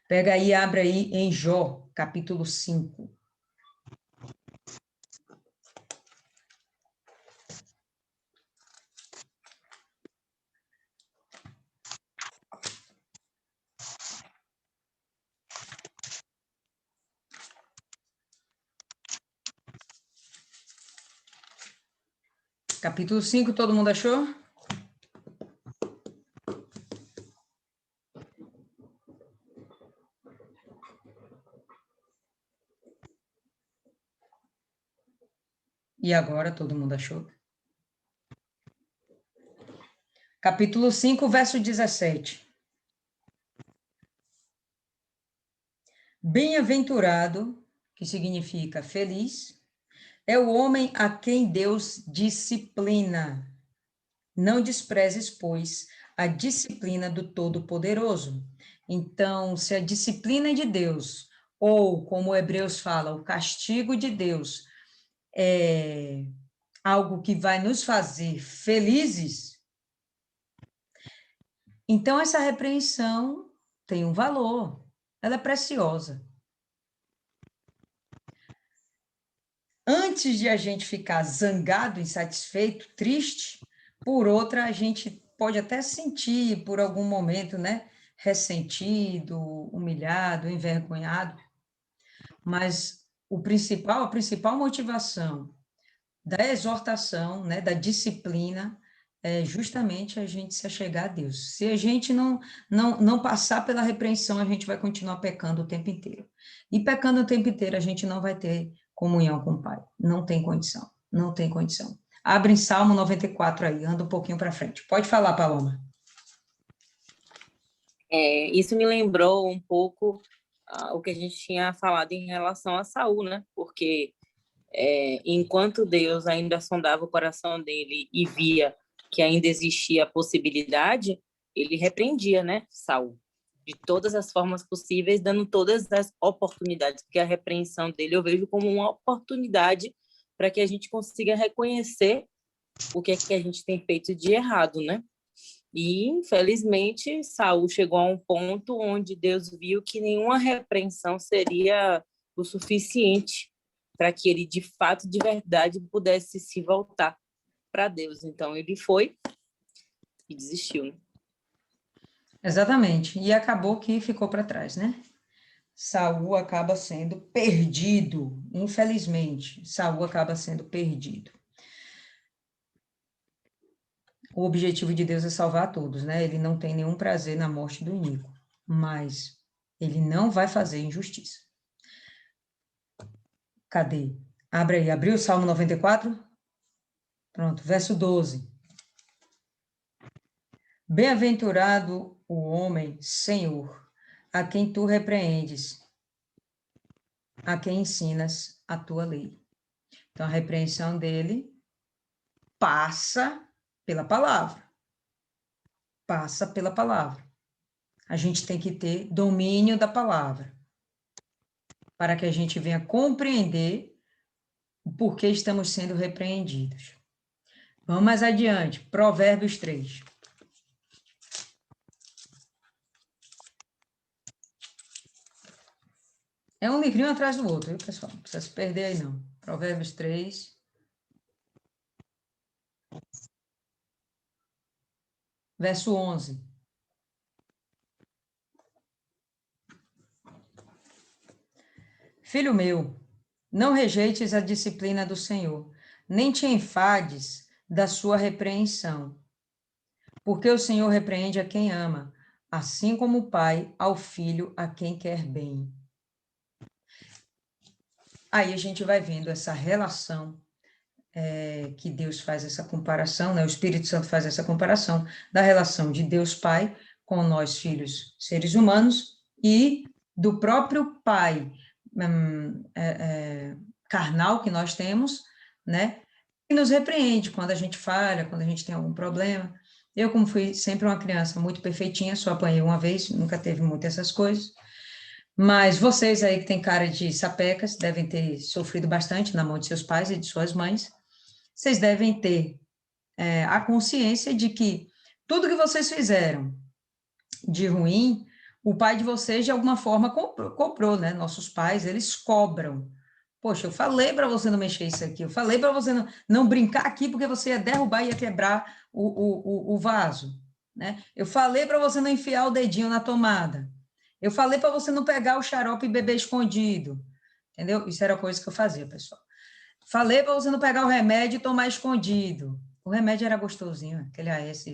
Pega aí, abre aí em Jó, capítulo 5. Capítulo 5, todo mundo achou? E agora todo mundo achou? Capítulo 5, verso 17. Bem-aventurado, que significa feliz, é o homem a quem Deus disciplina. Não desprezes, pois, a disciplina do Todo-Poderoso. Então, se a disciplina de Deus, ou como Hebreus fala, o castigo de Deus, é algo que vai nos fazer felizes, então essa repreensão tem um valor, ela é preciosa. Antes de a gente ficar zangado, insatisfeito, triste, por outra, a gente pode até sentir por algum momento, né? ressentido, humilhado, envergonhado, mas a principal motivação da exortação, né, da disciplina, é justamente a gente se achegar a Deus. Se a gente não passar pela repreensão, a gente vai continuar pecando o tempo inteiro. E pecando o tempo inteiro, a gente não vai ter comunhão com o Pai. Não tem condição, não tem condição. Abre em Salmo 94 aí, anda um pouquinho para frente. Pode falar, Paloma. Isso me lembrou um pouco o que a gente tinha falado em relação a Saul, né? Porque enquanto Deus ainda sondava o coração dele e via que ainda existia a possibilidade, ele repreendia, né, Saul, de todas as formas possíveis, dando todas as oportunidades, porque a repreensão dele eu vejo como uma oportunidade para que a gente consiga reconhecer o que é que a gente tem feito de errado, né? E, infelizmente, Saul chegou a um ponto onde Deus viu que nenhuma repreensão seria o suficiente para que ele, de fato, de verdade, pudesse se voltar para Deus. Então, ele foi e desistiu, né? Exatamente. E acabou que ficou para trás, né? Saul acaba sendo perdido, infelizmente. Saul acaba sendo perdido. O objetivo de Deus é salvar todos, né? Ele não tem nenhum prazer na morte do iníquo, mas ele não vai fazer injustiça. Cadê? Abre aí, abriu o Salmo 94? Pronto, verso 12. Bem-aventurado o homem, Senhor, a quem tu repreendes, a quem ensinas a tua lei. Então, a repreensão dele passa pela palavra. Passa pela palavra. A gente tem que ter domínio da palavra, para que a gente venha compreender o porquê estamos sendo repreendidos. Vamos mais adiante, Provérbios 3. É um livrinho atrás do outro, viu, pessoal? Não precisa se perder aí, não. Provérbios 3. Verso 11. Filho meu, não rejeites a disciplina do Senhor, nem te enfades da sua repreensão. Porque o Senhor repreende a quem ama, assim como o pai ao filho a quem quer bem. Aí a gente vai vendo essa relação que Deus faz essa comparação, né? O Espírito Santo faz essa comparação da relação de Deus Pai com nós, filhos, seres humanos, e do próprio Pai carnal que nós temos, né? Que nos repreende quando a gente falha, quando a gente tem algum problema. Eu, como fui sempre uma criança muito perfeitinha, só apanhei uma vez, nunca teve muitas essas coisas. Mas vocês aí que têm cara de sapecas, devem ter sofrido bastante na mão de seus pais e de suas mães. Vocês devem ter a consciência de que tudo que vocês fizeram de ruim, o pai de vocês, de alguma forma, cobrou, né? Nossos pais, eles cobram. Poxa, eu falei para você não mexer isso aqui, eu falei para você não brincar aqui, porque você ia derrubar e ia quebrar o vaso, né? Eu falei para você não enfiar o dedinho na tomada. Eu falei para você não pegar o xarope e beber escondido, entendeu? Isso era coisa que eu fazia, pessoal. Falei para você não pegar o remédio e tomar escondido. O remédio era gostosinho, aquele AS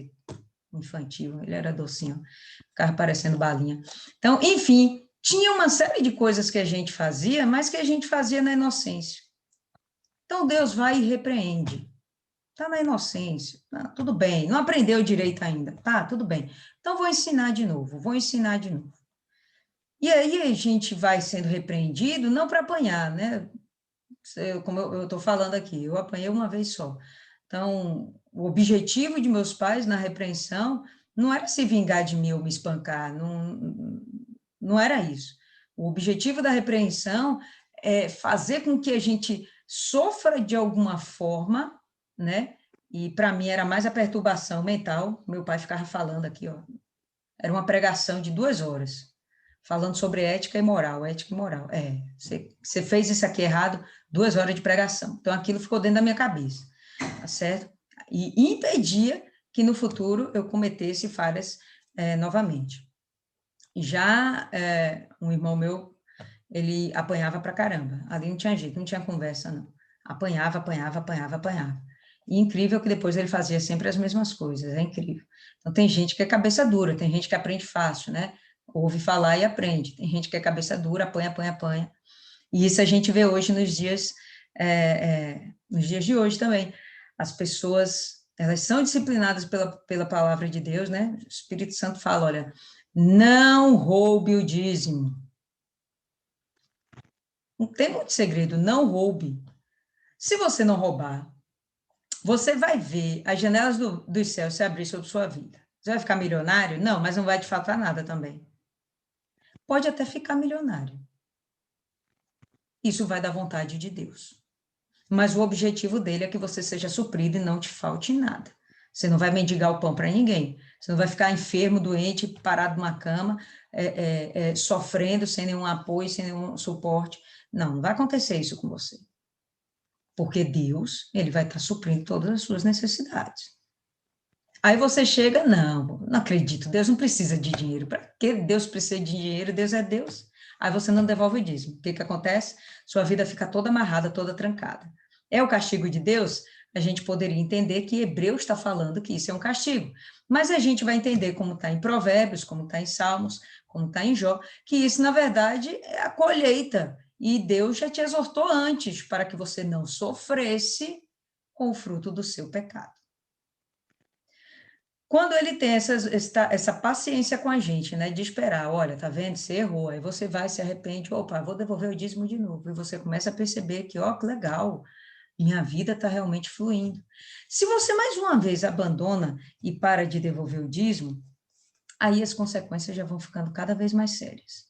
infantil, ele era docinho, ficava parecendo balinha. Então, enfim, tinha uma série de coisas que a gente fazia, mas que a gente fazia na inocência. Então, Deus vai e repreende. Está na inocência, tá, tudo bem, não aprendeu direito ainda, tá, tudo bem. Então, vou ensinar de novo, vou ensinar de novo. E aí a gente vai sendo repreendido, não para apanhar, né? Como eu estou falando aqui, eu apanhei uma vez só. Então, o objetivo de meus pais na repreensão não era se vingar de mim ou me espancar, não era isso. O objetivo da repreensão é fazer com que a gente sofra de alguma forma, né? E para mim era mais a perturbação mental. Meu pai ficava falando aqui, ó. Era uma pregação de 2 horas, falando sobre ética e moral, ética e moral. Você fez isso aqui errado, 2 horas de pregação. Então, aquilo ficou dentro da minha cabeça, tá certo? E impedia que no futuro eu cometesse falhas novamente. Já um irmão meu, ele apanhava pra caramba. Ali não tinha jeito, não tinha conversa, não. Apanhava. E incrível que depois ele fazia sempre as mesmas coisas, é incrível. Então, tem gente que é cabeça dura, tem gente que aprende fácil, né? Ouve falar e aprende. Tem gente que é cabeça dura, apanha. E isso a gente vê hoje nos dias de hoje também. As pessoas, elas são disciplinadas pela palavra de Deus, né? O Espírito Santo fala, olha, não roube o dízimo. Não tem muito segredo, não roube. Se você não roubar, você vai ver as janelas dos céus se abrir sobre sua vida. Você vai ficar milionário? Não, mas não vai te faltar nada também. Pode até ficar milionário. Isso vai da vontade de Deus. Mas o objetivo dele é que você seja suprido e não te falte nada. Você não vai mendigar o pão para ninguém. Você não vai ficar enfermo, doente, parado numa cama, sofrendo, sem nenhum apoio, sem nenhum suporte. Não vai acontecer isso com você. Porque Deus, ele vai estar suprindo todas as suas necessidades. Aí você chega, não acredito, Deus não precisa de dinheiro. Para que Deus precisa de dinheiro? Deus é Deus. Aí você não devolve o dízimo. O que acontece? Sua vida fica toda amarrada, toda trancada. É o castigo de Deus? A gente poderia entender que Hebreus está falando que isso é um castigo. Mas a gente vai entender como está em Provérbios, como está em Salmos, como está em Jó, que isso, na verdade, é a colheita. E Deus já te exortou antes para que você não sofresse com o fruto do seu pecado. Quando ele tem essa paciência com a gente, né, de esperar, olha, tá vendo, você errou, aí você vai, se arrepende, opa, vou devolver o dízimo de novo, e você começa a perceber que, ó, que legal, minha vida está realmente fluindo. Se você mais uma vez abandona e para de devolver o dízimo, aí as consequências já vão ficando cada vez mais sérias.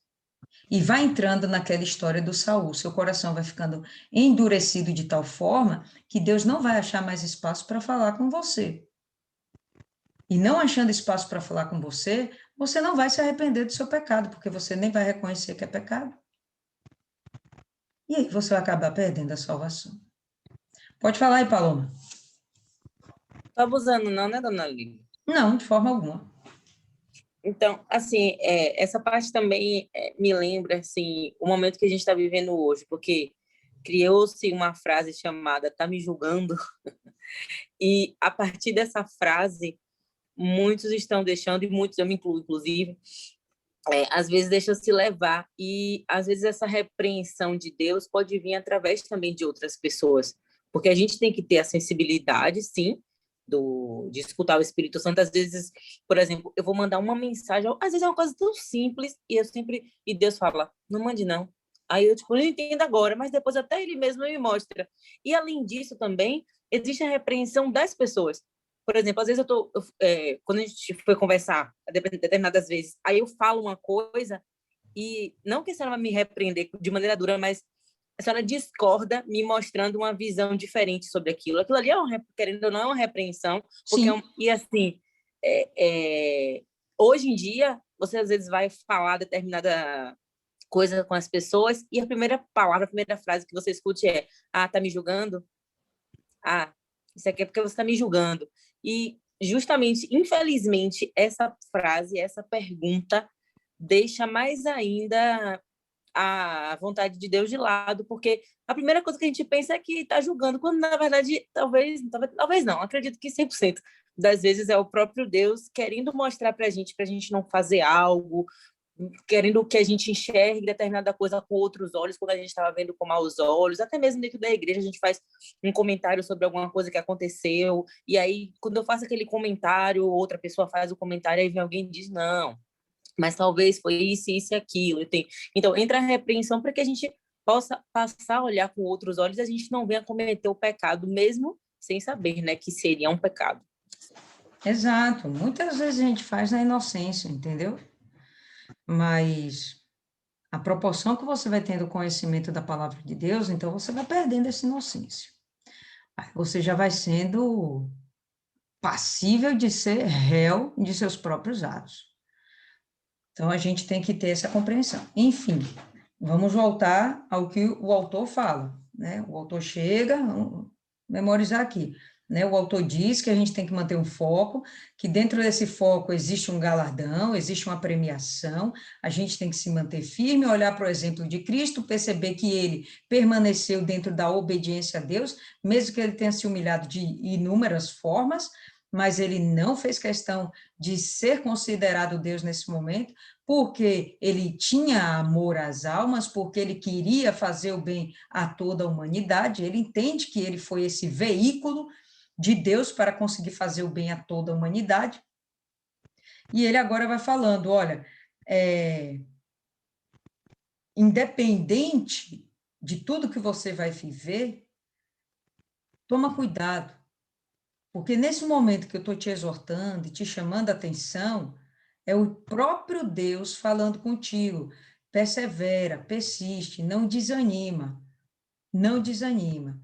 E vai entrando naquela história do Saul, seu coração vai ficando endurecido de tal forma que Deus não vai achar mais espaço para falar com você. E não achando espaço para falar com você, você não vai se arrepender do seu pecado, porque você nem vai reconhecer que é pecado. E aí você vai acabar perdendo a salvação. Pode falar aí, Paloma. Tô abusando não, né, dona Lívia? Não, de forma alguma. Então, assim, essa parte também me lembra, assim, o momento que a gente está vivendo hoje, porque criou-se uma frase chamada "tá me julgando", e a partir dessa frase, muitos estão deixando, e muitos, eu me incluo, inclusive, às vezes deixam se levar, e às vezes essa repreensão de Deus pode vir através também de outras pessoas, porque a gente tem que ter a sensibilidade, sim, de escutar o Espírito Santo. Às vezes, por exemplo, eu vou mandar uma mensagem, às vezes é uma coisa tão simples, e Deus fala, não mande não. Aí eu, tipo, não entendo agora, mas depois até ele mesmo me mostra. E além disso também, existe a repreensão das pessoas. Por exemplo, às vezes quando a gente foi conversar, determinadas vezes, aí eu falo uma coisa e não que a senhora vai me repreender de maneira dura, mas a senhora discorda, me mostrando uma visão diferente sobre aquilo. Aquilo ali, querendo ou não, é uma repreensão. Porque e assim, hoje em dia, você às vezes vai falar determinada coisa com as pessoas e a primeira palavra, a primeira frase que você escute é: ah, tá me julgando? Ah, isso aqui é porque você está me julgando. E justamente, infelizmente, essa frase, essa pergunta deixa mais ainda a vontade de Deus de lado, porque a primeira coisa que a gente pensa é que está julgando, quando na verdade, talvez não, acredito que 100% das vezes é o próprio Deus querendo mostrar para a gente não fazer algo, querendo que a gente enxergue determinada coisa com outros olhos, quando a gente estava vendo com maus olhos, até mesmo dentro da igreja a gente faz um comentário sobre alguma coisa que aconteceu, e aí quando eu faço aquele comentário, outra pessoa faz o comentário, aí vem alguém e diz, não, mas talvez foi isso e aquilo. Então, entra a repreensão para que a gente possa passar a olhar com outros olhos e a gente não venha cometer o pecado, mesmo sem saber, né, que seria um pecado. Exato. Muitas vezes a gente faz na inocência, entendeu? Mas a proporção que você vai tendo conhecimento da palavra de Deus, então você vai perdendo essa inocência. Aí você já vai sendo passível de ser réu de seus próprios atos. Então, a gente tem que ter essa compreensão. Enfim, vamos voltar ao que o autor fala, né? O autor chega, vamos memorizar aqui. né? O autor diz que a gente tem que manter um foco, que dentro desse foco existe um galardão, existe uma premiação, a gente tem que se manter firme, olhar para o exemplo de Cristo, perceber que ele permaneceu dentro da obediência a Deus, mesmo que ele tenha se humilhado de inúmeras formas, mas ele não fez questão de ser considerado Deus nesse momento, porque ele tinha amor às almas, porque ele queria fazer o bem a toda a humanidade, ele entende que ele foi esse veículo de Deus para conseguir fazer o bem a toda a humanidade, e ele agora vai falando, olha, independente de tudo que você vai viver, toma cuidado, porque nesse momento que eu estou te exortando e te chamando a atenção, é o próprio Deus falando contigo. Persevera, persiste, não desanima, não desanima,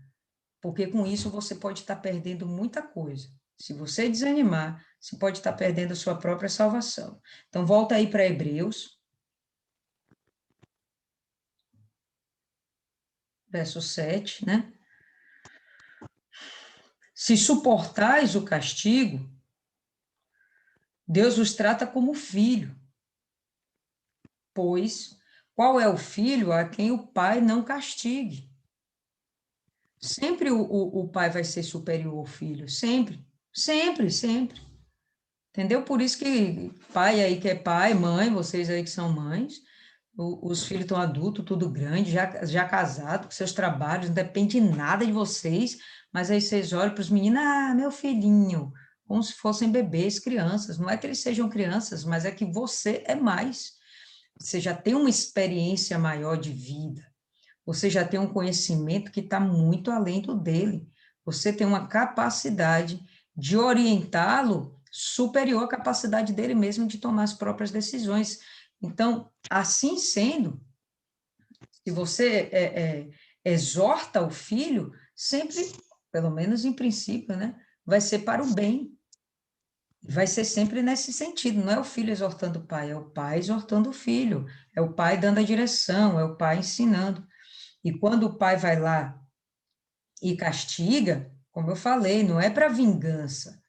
porque com isso você pode estar perdendo muita coisa. Se você desanimar, você pode estar perdendo a sua própria salvação. Então, volta aí para Hebreus, verso 7, né? Se suportais o castigo, Deus os trata como filho, pois qual é o filho a quem o pai não castigue? Sempre o pai vai ser superior ao filho, sempre, sempre, sempre. Entendeu? Por isso que pai aí que é pai, mãe, vocês aí que são mães, os filhos estão adultos, tudo grande, já casado, com seus trabalhos, não depende de nada de vocês, mas aí vocês olham para os meninos, meu filhinho, como se fossem bebês, crianças. Não é que eles sejam crianças, mas é que você é mais. Você já tem uma experiência maior de vida, você já tem um conhecimento que está muito além do dele, você tem uma capacidade de orientá-lo superior à capacidade dele mesmo de tomar as próprias decisões. Então, assim sendo, se você exorta o filho, sempre, pelo menos em princípio, né, vai ser para o bem. Vai ser sempre nesse sentido, não é o filho exortando o pai, é o pai exortando o filho, é o pai dando a direção, é o pai ensinando. E quando o pai vai lá e castiga, como eu falei, não é para vingança,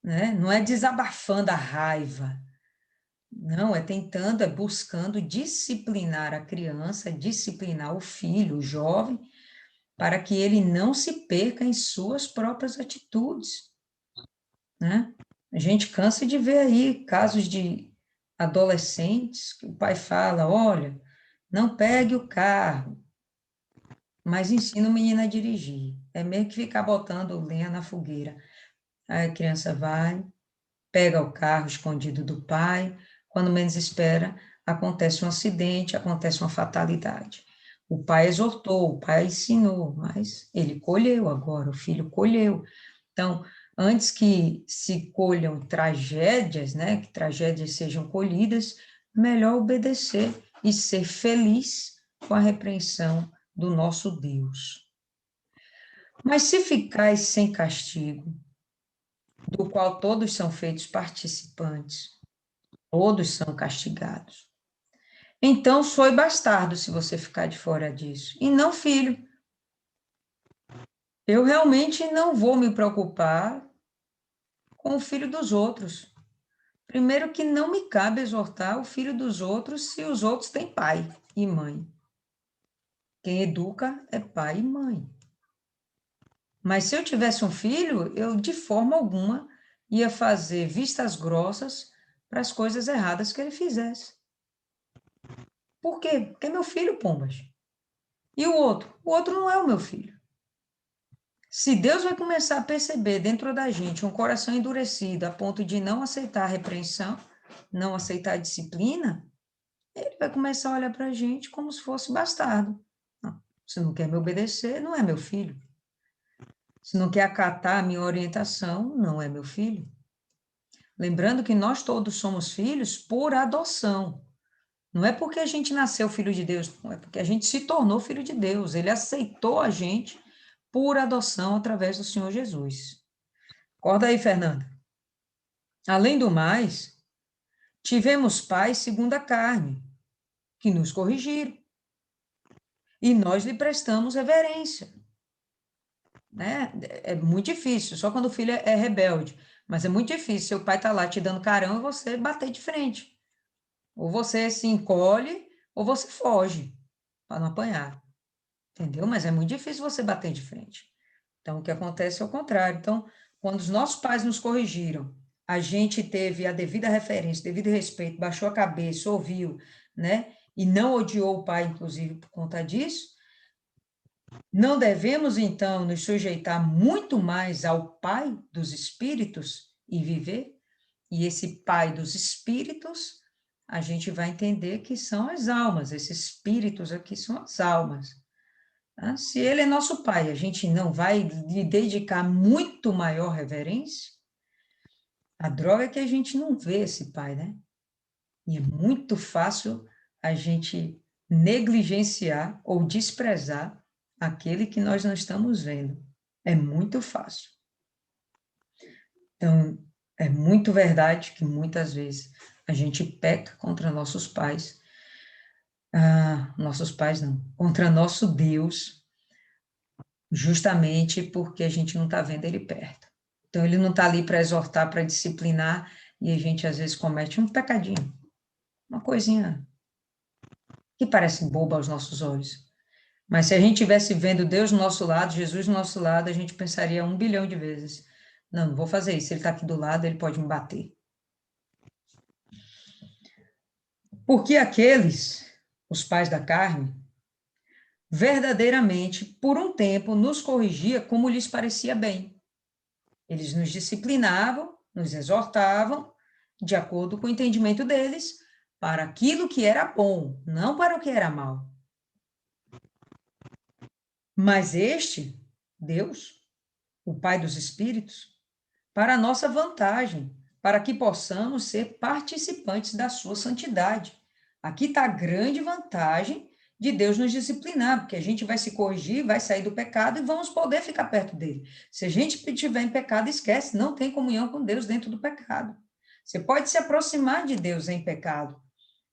né? Não é desabafando a raiva, não, é tentando, é buscando disciplinar a criança, disciplinar o filho, o jovem, para que ele não se perca em suas próprias atitudes, né? A gente cansa de ver aí casos de adolescentes que o pai fala, olha, não pegue o carro, mas ensina o menino a dirigir. É meio que ficar botando lenha na fogueira. Aí a criança vai, pega o carro escondido do pai, quando menos espera, acontece um acidente, acontece uma fatalidade. O pai exortou, o pai ensinou, mas ele colheu agora, o filho colheu. Então, antes que se colham tragédias, né, que tragédias sejam colhidas, melhor obedecer e ser feliz com a repreensão do nosso Deus. Mas se ficais sem castigo, do qual todos são feitos participantes, todos são castigados. Então, sois bastardo se você ficar de fora disso, e não filho. Eu realmente não vou me preocupar com o filho dos outros. Primeiro que não me cabe exortar o filho dos outros se os outros têm pai e mãe. Quem educa é pai e mãe. Mas se eu tivesse um filho, eu de forma alguma ia fazer vistas grossas para as coisas erradas que ele fizesse. Por quê? Porque é meu filho, pombas. E o outro? O outro não é o meu filho. Se Deus vai começar a perceber dentro da gente um coração endurecido a ponto de não aceitar a repreensão, não aceitar a disciplina, ele vai começar a olhar para a gente como se fosse bastardo. Não, se não quer me obedecer, não é meu filho. Se não quer acatar a minha orientação, não é meu filho. Lembrando que nós todos somos filhos por adoção. Não é porque a gente nasceu filho de Deus, não é porque a gente se tornou filho de Deus. Ele aceitou a gente por adoção através do Senhor Jesus. Acorda aí, Fernanda. Além do mais, tivemos pais segundo a carne, que nos corrigiram. E nós lhe prestamos reverência. né? É muito difícil, só quando o filho é rebelde. Mas é muito difícil, seu pai está lá te dando carão e você bater de frente. Ou você se encolhe, ou você foge, para não apanhar. Entendeu? Mas é muito difícil você bater de frente. Então, o que acontece é o contrário. Então, quando os nossos pais nos corrigiram, a gente teve a devida referência, devido respeito, baixou a cabeça, ouviu, né? E não odiou o pai, inclusive, por conta disso. Não devemos, então, nos sujeitar muito mais ao Pai dos Espíritos e viver? E esse Pai dos Espíritos, a gente vai entender que são as almas, esses espíritos aqui são as almas. Tá? Se ele é nosso Pai, a gente não vai lhe dedicar muito maior reverência? A droga é que a gente não vê esse Pai, né? E é muito fácil a gente negligenciar ou desprezar aquele que nós não estamos vendo. É muito fácil. Então, é muito verdade que muitas vezes a gente peca contra nossos pais. Nossos pais não, contra nosso Deus, justamente porque a gente não está vendo ele perto. Então, ele não está ali para exortar, para disciplinar, e a gente às vezes comete um pecadinho, uma coisinha que parece boba aos nossos olhos. Mas se a gente estivesse vendo Deus do nosso lado, Jesus do nosso lado, a gente pensaria 1 bilhão de vezes: não, não vou fazer isso. Ele está aqui do lado, ele pode me bater. Porque aqueles, os pais da carne, verdadeiramente, por um tempo, nos corrigia como lhes parecia bem. Eles nos disciplinavam, nos exortavam, de acordo com o entendimento deles, para aquilo que era bom, não para o que era mal. Mas este, Deus, o Pai dos Espíritos, para a nossa vantagem, para que possamos ser participantes da sua santidade. Aqui está a grande vantagem de Deus nos disciplinar, porque a gente vai se corrigir, vai sair do pecado e vamos poder ficar perto dele. Se a gente estiver em pecado, esquece, não tem comunhão com Deus dentro do pecado. Você pode se aproximar de Deus em pecado,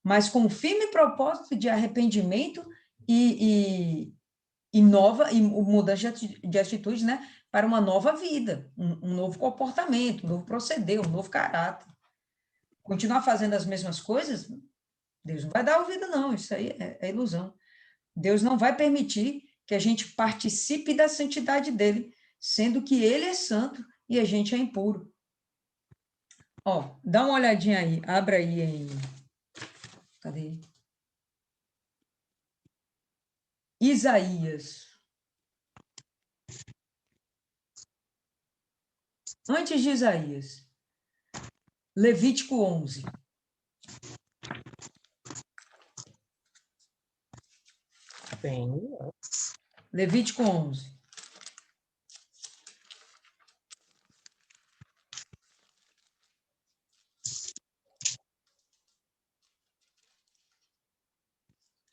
mas com o firme propósito de arrependimento e nova e mudança de atitude, né, para uma nova vida, um novo comportamento, um novo proceder, um novo caráter. Continuar fazendo as mesmas coisas, Deus não vai dar ouvido, não, isso aí é ilusão. Deus não vai permitir que a gente participe da santidade dele, sendo que ele é santo e a gente é impuro. Ó, dá uma olhadinha aí, abra aí em... Cadê? Isaías. Antes de Isaías, Levítico 11. Bem, Levítico 11.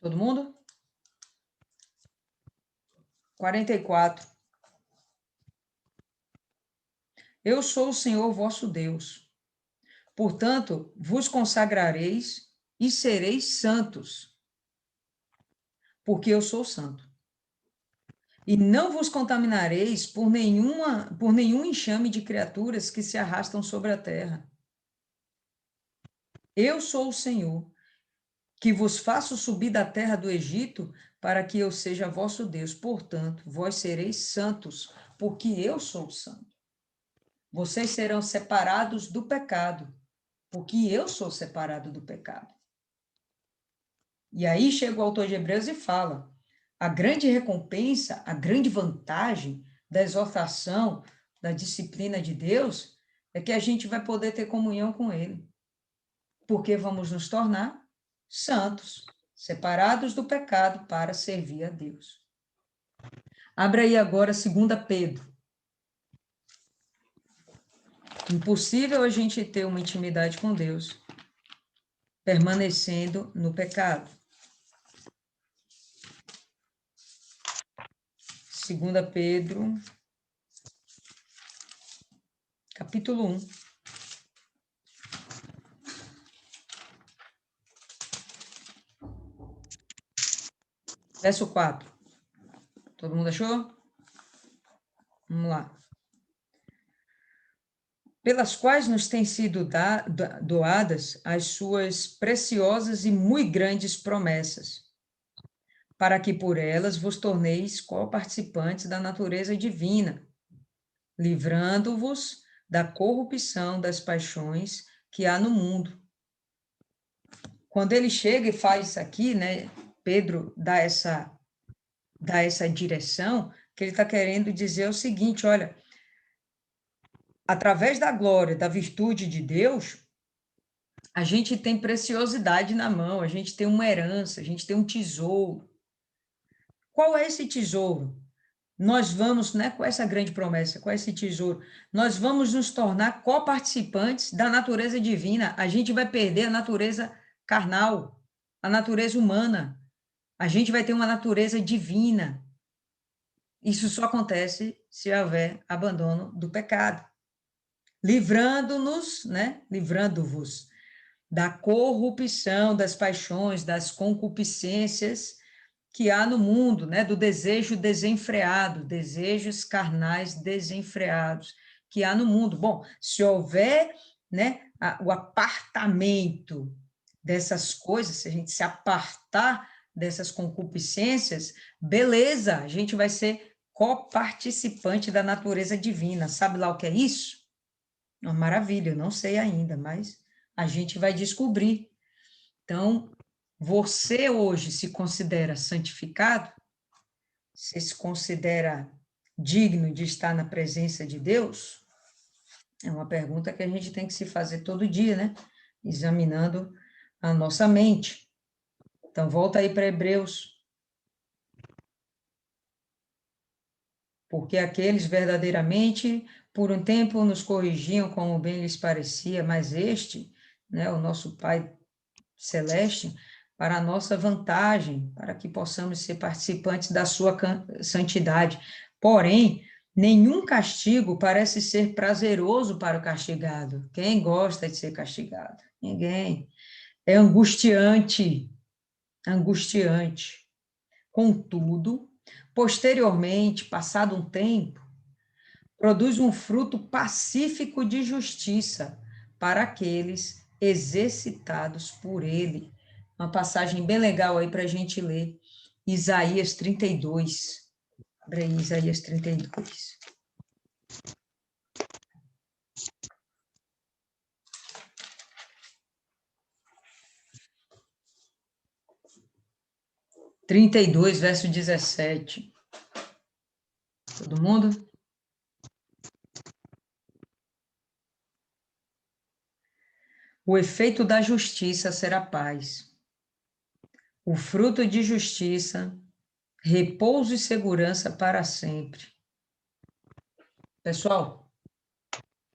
Todo mundo? 44. Eu sou o Senhor vosso Deus. Portanto, vos consagrareis e sereis santos, porque eu sou santo. E não vos contaminareis por nenhum enxame de criaturas que se arrastam sobre a terra. Eu sou o Senhor, que vos faço subir da terra do Egito, para que eu seja vosso Deus. Portanto, vós sereis santos, porque eu sou santo. Vocês serão separados do pecado, porque eu sou separado do pecado. E aí chega o autor de Hebreus e fala: a grande recompensa, a grande vantagem da exortação, da disciplina de Deus, é que a gente vai poder ter comunhão com Ele, porque vamos nos tornar santos, separados do pecado para servir a Deus. Abra aí agora 2 Pedro. Impossível a gente ter uma intimidade com Deus permanecendo no pecado. 2 Pedro, capítulo 1. Verso 4. Todo mundo achou? Vamos lá. Pelas quais nos têm sido doadas as suas preciosas e muito grandes promessas, para que por elas vos torneis co-participantes da natureza divina, livrando-vos da corrupção das paixões que há no mundo. Quando ele chega e faz isso aqui, né, Pedro dá essa direção, que ele está querendo dizer é o seguinte, olha, através da glória, da virtude de Deus, a gente tem preciosidade na mão, a gente tem uma herança, a gente tem um tesouro. Qual é esse tesouro? Nós vamos, né, com essa grande promessa, com esse tesouro, nós vamos nos tornar coparticipantes da natureza divina. A gente vai perder a natureza carnal, a natureza humana. A gente vai ter uma natureza divina. Isso só acontece se houver abandono do pecado. Livrando-nos, né, livrando-vos da corrupção das paixões, das concupiscências que há no mundo, né, do desejo desenfreado, desejos carnais desenfreados que há no mundo. Bom, se houver, né, o apartamento dessas coisas, se a gente se apartar dessas concupiscências, beleza, a gente vai ser coparticipante da natureza divina. Sabe lá o que é isso? Uma maravilha, eu não sei ainda, mas a gente vai descobrir. Então, você hoje se considera santificado? Você se considera digno de estar na presença de Deus? É uma pergunta que a gente tem que se fazer todo dia, né? Examinando a nossa mente. Então, volta aí para Hebreus. Porque aqueles verdadeiramente, por um tempo, nos corrigiam como bem lhes parecia, mas este, né, o nosso Pai Celeste, para a nossa vantagem, para que possamos ser participantes da sua santidade. Porém, nenhum castigo parece ser prazeroso para o castigado. Quem gosta de ser castigado? Ninguém. É angustiante, angustiante. Contudo, posteriormente, passado um tempo, produz um fruto pacífico de justiça para aqueles exercitados por ele. Uma passagem bem legal aí para a gente ler. Isaías 32. Abre aí, Isaías 32. Verso 17. Todo mundo? O efeito da justiça será paz. O fruto de justiça, repouso e segurança para sempre. Pessoal,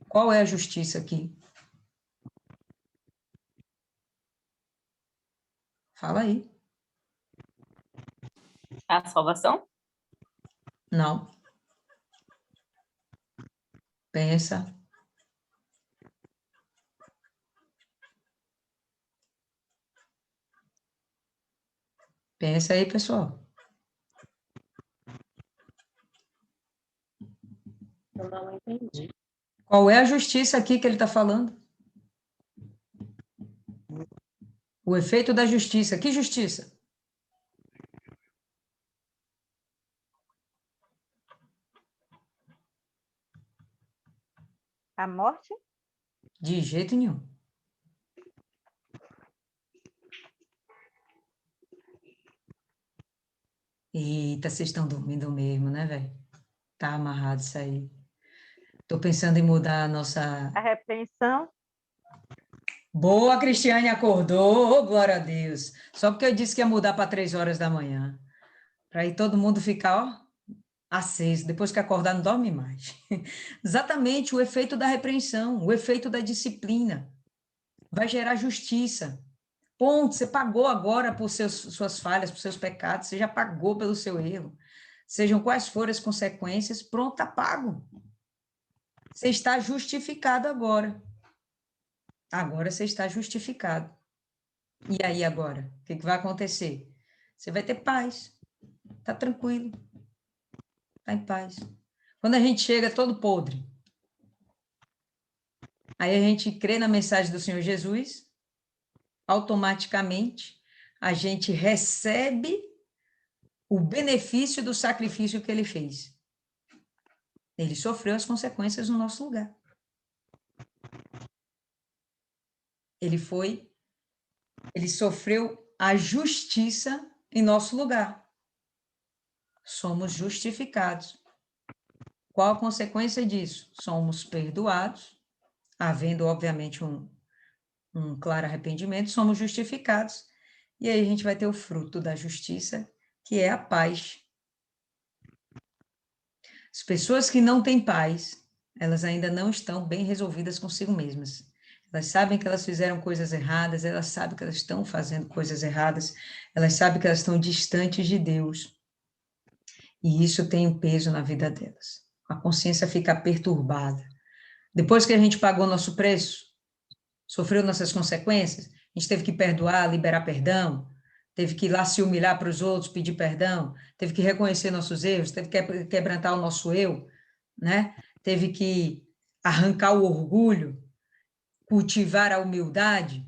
qual é a justiça aqui? Fala aí. A salvação? Não. Pensa. Pensa aí, pessoal. Eu não entendi. Qual é a justiça aqui que ele está falando? O efeito da justiça. Que justiça? A morte? De jeito nenhum. Eita, vocês estão dormindo mesmo, né, velho? Tá amarrado isso aí. Tô pensando em mudar a nossa... A repreensão? Boa, Cristiane acordou, oh, glória a Deus. Só porque eu disse que ia mudar para 3 horas da manhã. Para aí todo mundo ficar, ó, aceso. Depois que acordar, não dorme mais. Exatamente o efeito da repreensão, o efeito da disciplina. Vai gerar justiça. Ponto, você pagou agora por suas falhas, por seus pecados, você já pagou pelo seu erro. Sejam quais forem as consequências, pronto, está pago. Você está justificado agora. Agora você está justificado. E aí agora? O que vai acontecer? Você vai ter paz. Está tranquilo. Está em paz. Quando a gente chega todo podre, aí a gente crê na mensagem do Senhor Jesus, automaticamente a gente recebe o benefício do sacrifício que ele fez. Ele sofreu as consequências no nosso lugar. Ele sofreu a justiça em nosso lugar. Somos justificados. Qual a consequência disso? Somos perdoados, havendo, obviamente, um claro arrependimento, somos justificados. E aí a gente vai ter o fruto da justiça, que é a paz. As pessoas que não têm paz, elas ainda não estão bem resolvidas consigo mesmas. Elas sabem que elas fizeram coisas erradas, elas sabem que elas estão fazendo coisas erradas, elas sabem que elas estão distantes de Deus. E isso tem um peso na vida delas. A consciência fica perturbada. Depois que a gente pagou nosso preço, sofreu nossas consequências, a gente teve que perdoar, liberar perdão, teve que ir lá se humilhar para os outros, pedir perdão, teve que reconhecer nossos erros, teve que quebrantar o nosso eu, né? Teve que arrancar o orgulho, cultivar a humildade,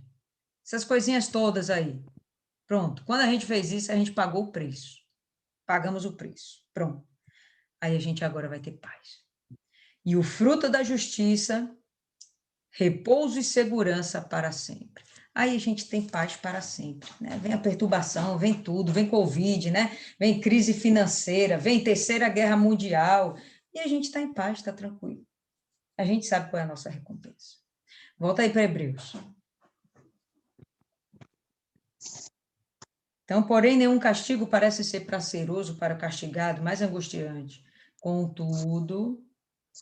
essas coisinhas todas aí. Pronto. Quando a gente fez isso, a gente pagou o preço. Pagamos o preço. Pronto. Aí a gente agora vai ter paz. E o fruto da justiça, repouso e segurança para sempre. Aí a gente tem paz para sempre, né? Vem a perturbação, vem tudo, vem Covid, né? Vem crise financeira, vem terceira guerra mundial, e a gente está em paz, está tranquilo. A gente sabe qual é a nossa recompensa. Volta aí para Hebreus. Então, porém, nenhum castigo parece ser prazeroso para o castigado, mais angustiante. Contudo,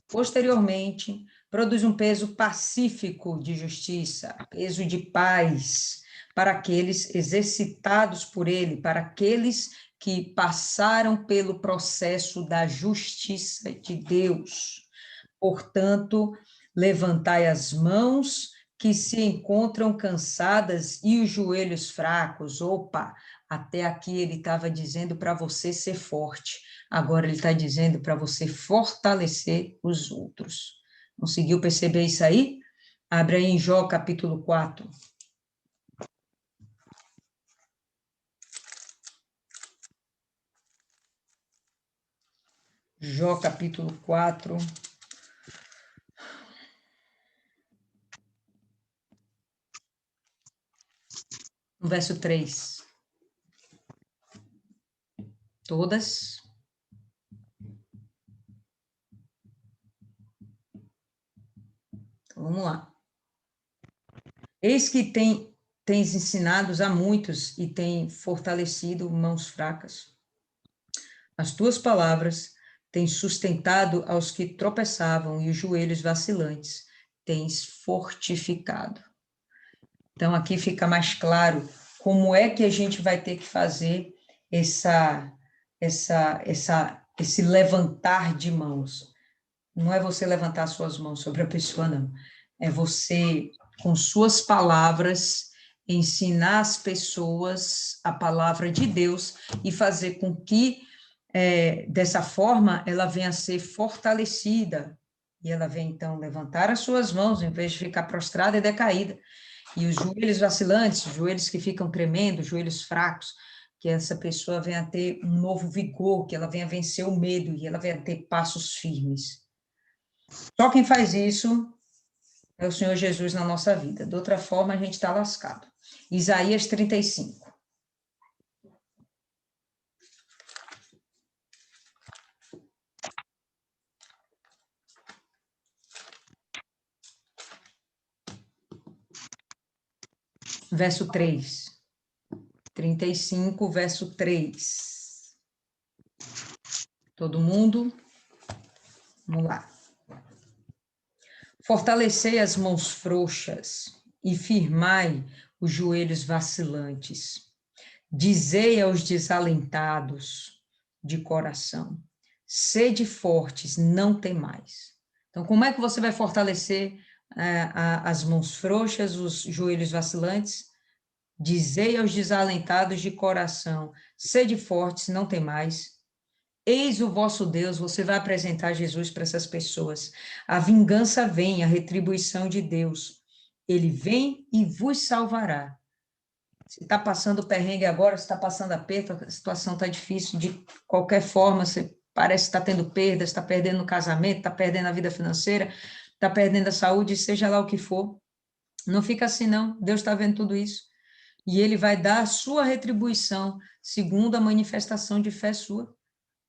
posteriormente, produz um peso pacífico de justiça, peso de paz para aqueles exercitados por ele, para aqueles que passaram pelo processo da justiça de Deus. Portanto, levantai as mãos que se encontram cansadas e os joelhos fracos. Opa, até aqui ele estava dizendo para você ser forte. Agora ele está dizendo para você fortalecer os outros. Conseguiu perceber isso aí? Abre aí em Jó, capítulo 4. Jó, capítulo 4. No verso 3. Todas. Então, vamos lá. Eis que tens ensinado a muitos e tem fortalecido mãos fracas. As tuas palavras têm sustentado aos que tropeçavam e os joelhos vacilantes tens fortificado. Então, aqui fica mais claro como é que a gente vai ter que fazer esse levantar de mãos. Não é você levantar suas mãos sobre a pessoa, não. É você, com suas palavras, ensinar as pessoas a palavra de Deus e fazer com que, dessa forma, ela venha a ser fortalecida. E ela vem, então, levantar as suas mãos, em vez de ficar prostrada e decaída. E os joelhos vacilantes, os joelhos que ficam tremendo, os joelhos fracos, que essa pessoa venha a ter um novo vigor, que ela venha a vencer o medo e ela venha a ter passos firmes. Só quem faz isso é o Senhor Jesus na nossa vida. De outra forma, a gente está lascado. Isaías 35. Verso 3. 35, verso 3. Todo mundo? Vamos lá. Fortalecei as mãos frouxas e firmai os joelhos vacilantes. Dizei aos desalentados de coração, sede fortes, não temais. Então, como é que você vai fortalecer as mãos frouxas, os joelhos vacilantes? Dizei aos desalentados de coração, sede fortes, não temais. Eis o vosso Deus, você vai apresentar Jesus para essas pessoas. A vingança vem, a retribuição de Deus. Ele vem e vos salvará. Se está passando perrengue agora, se está passando aperto, a situação está difícil, de qualquer forma, você parece estar tendo perdas, está perdendo o casamento, está perdendo a vida financeira, está perdendo a saúde, seja lá o que for. Não fica assim, não. Deus está vendo tudo isso. E ele vai dar a sua retribuição, segundo a manifestação de fé sua,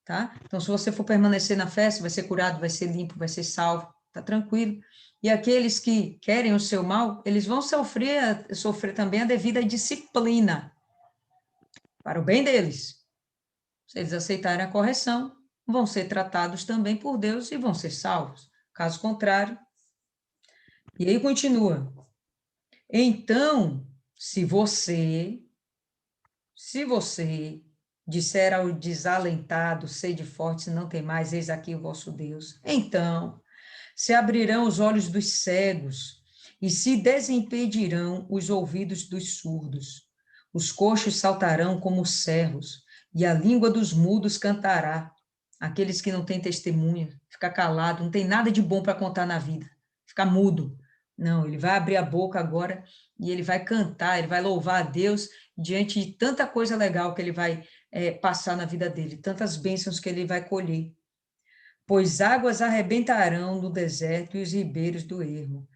tá? Então, se você for permanecer na fé, você vai ser curado, vai ser limpo, vai ser salvo, tá tranquilo. E aqueles que querem o seu mal, eles vão sofrer também a devida disciplina, para o bem deles. Se eles aceitarem a correção, vão ser tratados também por Deus e vão ser salvos. Caso contrário, e aí continua. Então, se você disser ao desalentado, sede forte, não tem mais, eis aqui o vosso Deus. Então, se abrirão os olhos dos cegos e se desimpedirão os ouvidos dos surdos. Os coxos saltarão como cerros e a língua dos mudos cantará. Aqueles que não têm testemunha, fica calado, não tem nada de bom para contar na vida, fica mudo. Não, ele vai abrir a boca agora e ele vai cantar, ele vai louvar a Deus diante de tanta coisa legal que ele vai passar na vida dele, tantas bênçãos que ele vai colher. Pois águas arrebentarão no deserto e os ribeiros do ermo.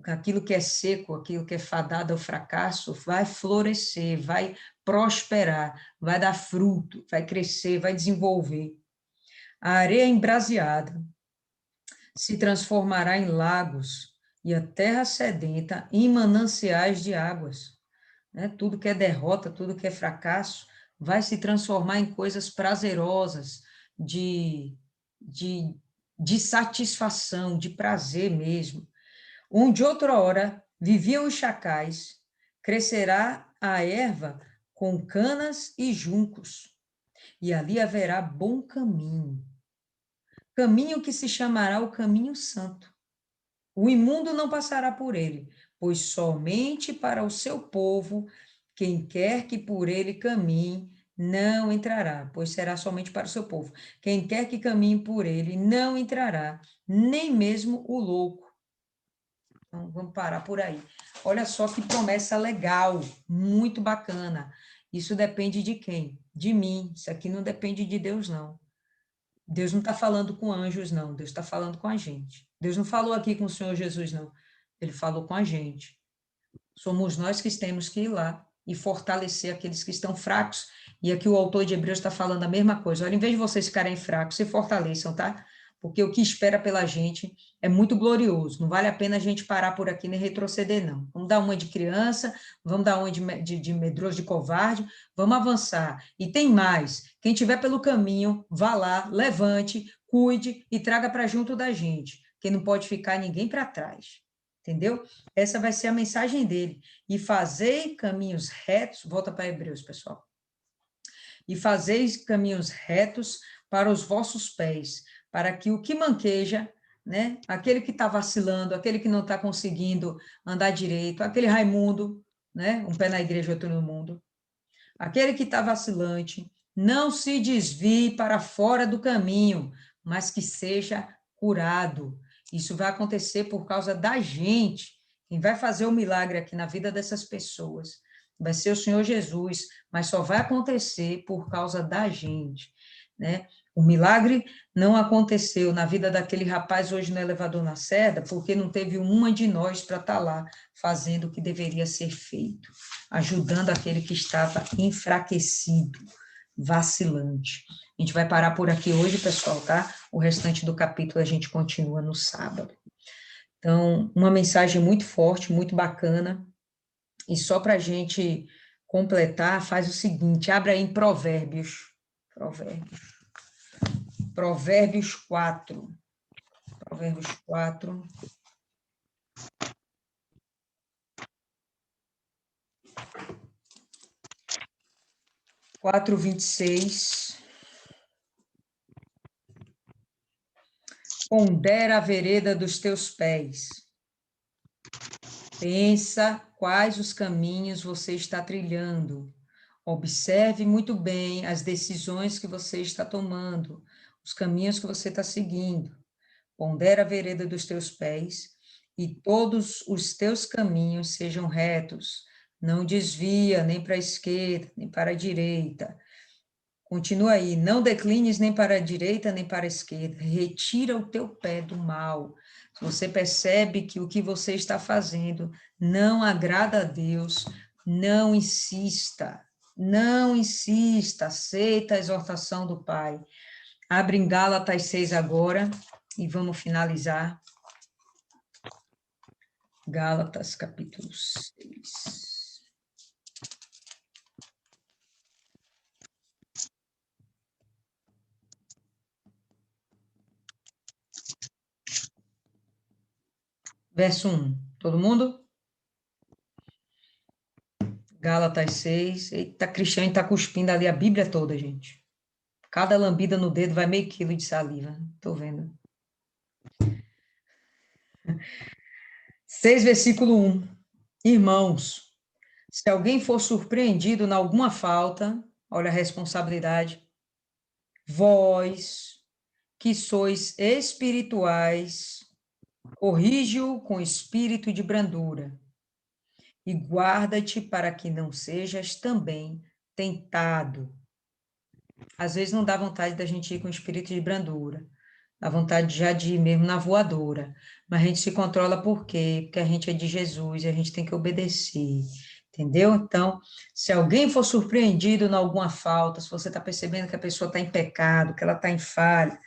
Aquilo que é seco, aquilo que é fadado ao fracasso, vai florescer, vai prosperar, vai dar fruto, vai crescer, vai desenvolver. A areia embraseada se transformará em lagos e a terra sedenta em mananciais de águas. Né? Tudo que é derrota, tudo que é fracasso, vai se transformar em coisas prazerosas, de, de satisfação, de prazer mesmo. Onde outrora viviam os chacais, crescerá a erva com canas e juncos, e ali haverá bom caminho, caminho que se chamará o caminho santo. O imundo não passará por ele, pois somente para o seu povo, quem quer que por ele caminhe, não entrará, pois será somente para o seu povo. Quem quer que caminhe por ele, não entrará, nem mesmo o louco. Então, vamos parar por aí. Olha só que promessa legal, muito bacana. Isso depende de quem? De mim. Isso aqui não depende de Deus, não. Deus não está falando com anjos, não. Deus está falando com a gente. Deus não falou aqui com o Senhor Jesus, não. Ele falou com a gente. Somos nós que temos que ir lá e fortalecer aqueles que estão fracos. E aqui o autor de Hebreus está falando a mesma coisa. Olha, em vez de vocês ficarem fracos, se fortaleçam, tá? Porque o que espera pela gente é muito glorioso. Não vale a pena a gente parar por aqui nem retroceder, não. Vamos dar uma de criança, vamos dar uma de medroso, de covarde, vamos avançar. E tem mais. Quem tiver pelo caminho, vá lá, levante, cuide e traga para junto da gente. Porque não pode ficar ninguém para trás. Entendeu? Essa vai ser a mensagem dele. E fazei caminhos retos, volta para Hebreus, pessoal. E fazeis caminhos retos para os vossos pés, para que o que manqueja, né, aquele que está vacilando, aquele que não está conseguindo andar direito, aquele Raimundo, né, um pé na igreja, outro no mundo, aquele que está vacilante, não se desvie para fora do caminho, mas que seja curado. Isso vai acontecer por causa da gente. Quem vai fazer o milagre aqui na vida dessas pessoas vai ser o Senhor Jesus, mas só vai acontecer por causa da gente, né? O milagre não aconteceu na vida daquele rapaz hoje no elevador na Lacerda, porque não teve uma de nós para estar lá fazendo o que deveria ser feito, ajudando aquele que estava enfraquecido, vacilante. A gente vai parar por aqui hoje, pessoal, tá? O restante do capítulo a gente continua no sábado. Então, uma mensagem muito forte, muito bacana. E só para a gente completar, faz o seguinte, abre aí em Provérbios. Provérbios 4. Provérbios 4. Quatro, 26. Pondera a vereda dos teus pés. Pensa quais os caminhos você está trilhando. Observe muito bem as decisões que você está tomando, os caminhos que você está seguindo. Pondera a vereda dos teus pés e todos os teus caminhos sejam retos. Não desvia nem para a esquerda, nem para a direita. Continua aí, não declines nem para a direita, nem para a esquerda. Retira o teu pé do mal. Se você percebe que o que você está fazendo não agrada a Deus, não insista. Não insista, aceita a exortação do Pai. Abre em Gálatas 6 agora e vamos finalizar. Gálatas, capítulo 6. Verso 1. Todo mundo? Gálatas 6. Eita, Cristiane está cuspindo ali a Bíblia toda, gente. Cada lambida no dedo vai meio quilo de saliva. Estou vendo. 6, versículo 1. Irmãos, se alguém for surpreendido em alguma falta, olha a responsabilidade, vós, que sois espirituais, corrige-o com espírito de brandura, e guarda-te para que não sejas também tentado. Às vezes não dá vontade da gente ir com espírito de brandura, dá vontade já de ir mesmo na voadora, mas a gente se controla por quê? Porque a gente é de Jesus e a gente tem que obedecer, entendeu? Então, se alguém for surpreendido em alguma falta, se você está percebendo que a pessoa está em pecado, que ela está em falha,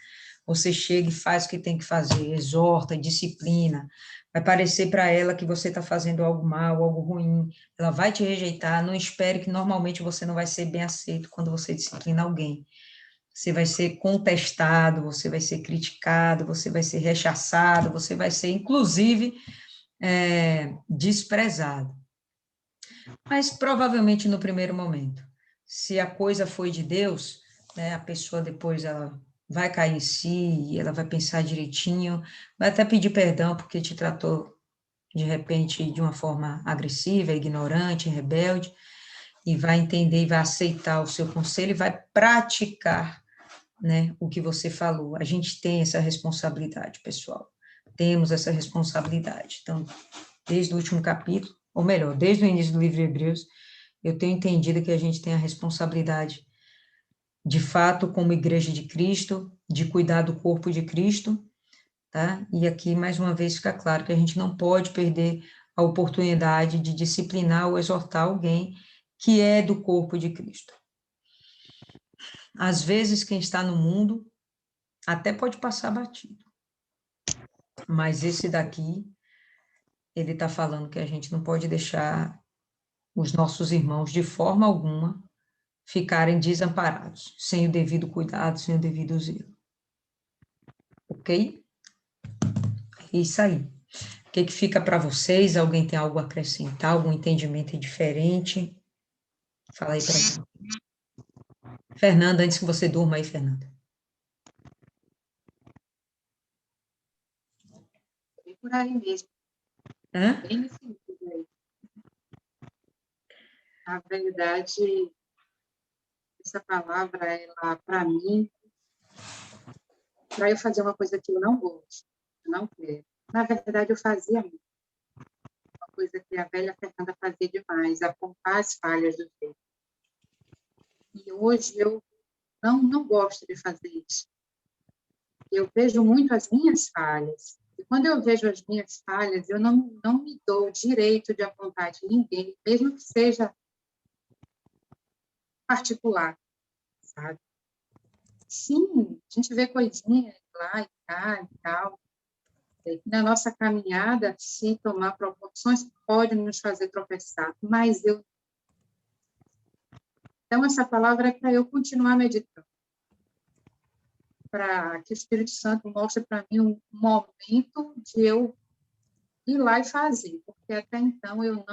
você chega e faz o que tem que fazer, exorta, disciplina. Vai parecer para ela que você está fazendo algo mal, algo ruim. Ela vai te rejeitar. Não espere que normalmente você não vai ser bem aceito quando você disciplina alguém. Você vai ser contestado, você vai ser criticado, você vai ser rechaçado, você vai ser, inclusive, desprezado. Mas provavelmente no primeiro momento, se a coisa foi de Deus, né, a pessoa depois ela vai cair em si, ela vai pensar direitinho, vai até pedir perdão porque te tratou de repente de uma forma agressiva, ignorante, rebelde, e vai entender e vai aceitar o seu conselho e vai praticar, né, o que você falou. A gente tem essa responsabilidade, pessoal. Temos essa responsabilidade. Então, desde o último capítulo, ou melhor, desde o início do livro de Hebreus, eu tenho entendido que a gente tem a responsabilidade, de fato, como igreja de Cristo, de cuidar do corpo de Cristo, tá? E aqui, mais uma vez, fica claro que a gente não pode perder a oportunidade de disciplinar ou exortar alguém que é do corpo de Cristo. Às vezes, quem está no mundo até pode passar batido, mas esse daqui, ele está falando que a gente não pode deixar os nossos irmãos, de forma alguma, ficarem desamparados, sem o devido cuidado, sem o devido zelo. Ok? É isso aí. O que fica para vocês? Alguém tem algo a acrescentar? Algum entendimento diferente? Fala aí para mim. Fernanda, antes que você durma aí, Fernanda. Bem por aí mesmo. Hã? Bem nesse nível aí. Na verdade, essa palavra, ela, para mim, para eu fazer uma coisa que eu não gosto, eu não quero. Na verdade, eu fazia muito. Uma coisa que a velha Fernanda fazia demais, apontar as falhas do jeito. E hoje eu não gosto de fazer isso. Eu vejo muito as minhas falhas. E quando eu vejo as minhas falhas, eu não me dou o direito de apontar de ninguém, mesmo que seja particular, sabe? Sim, a gente vê coisinhas lá e cá e tal. Na nossa caminhada, se tomar proporções, pode nos fazer tropeçar, mas eu... Então, essa palavra é para eu continuar meditando, para que o Espírito Santo mostre para mim um momento de eu ir lá e fazer, porque até então eu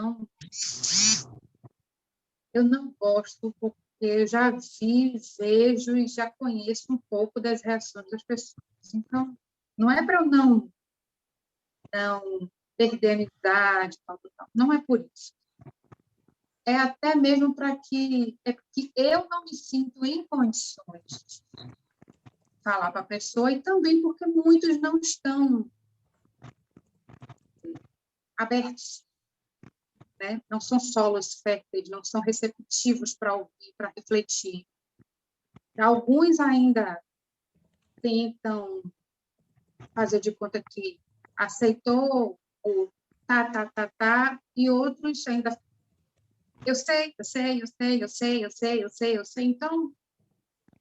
não gosto, porque eu já vi, vejo e já conheço um pouco das reações das pessoas. Então, não é para eu não perder a amizade, tal. Não é por isso. é até mesmo para que eu não me sinto em condições de falar para a pessoa, e também porque muitos não estão abertos, né? Não são solos férteis, não são receptivos para ouvir, para refletir. Alguns ainda tentam fazer de conta que aceitou o e outros ainda eu sei. Então,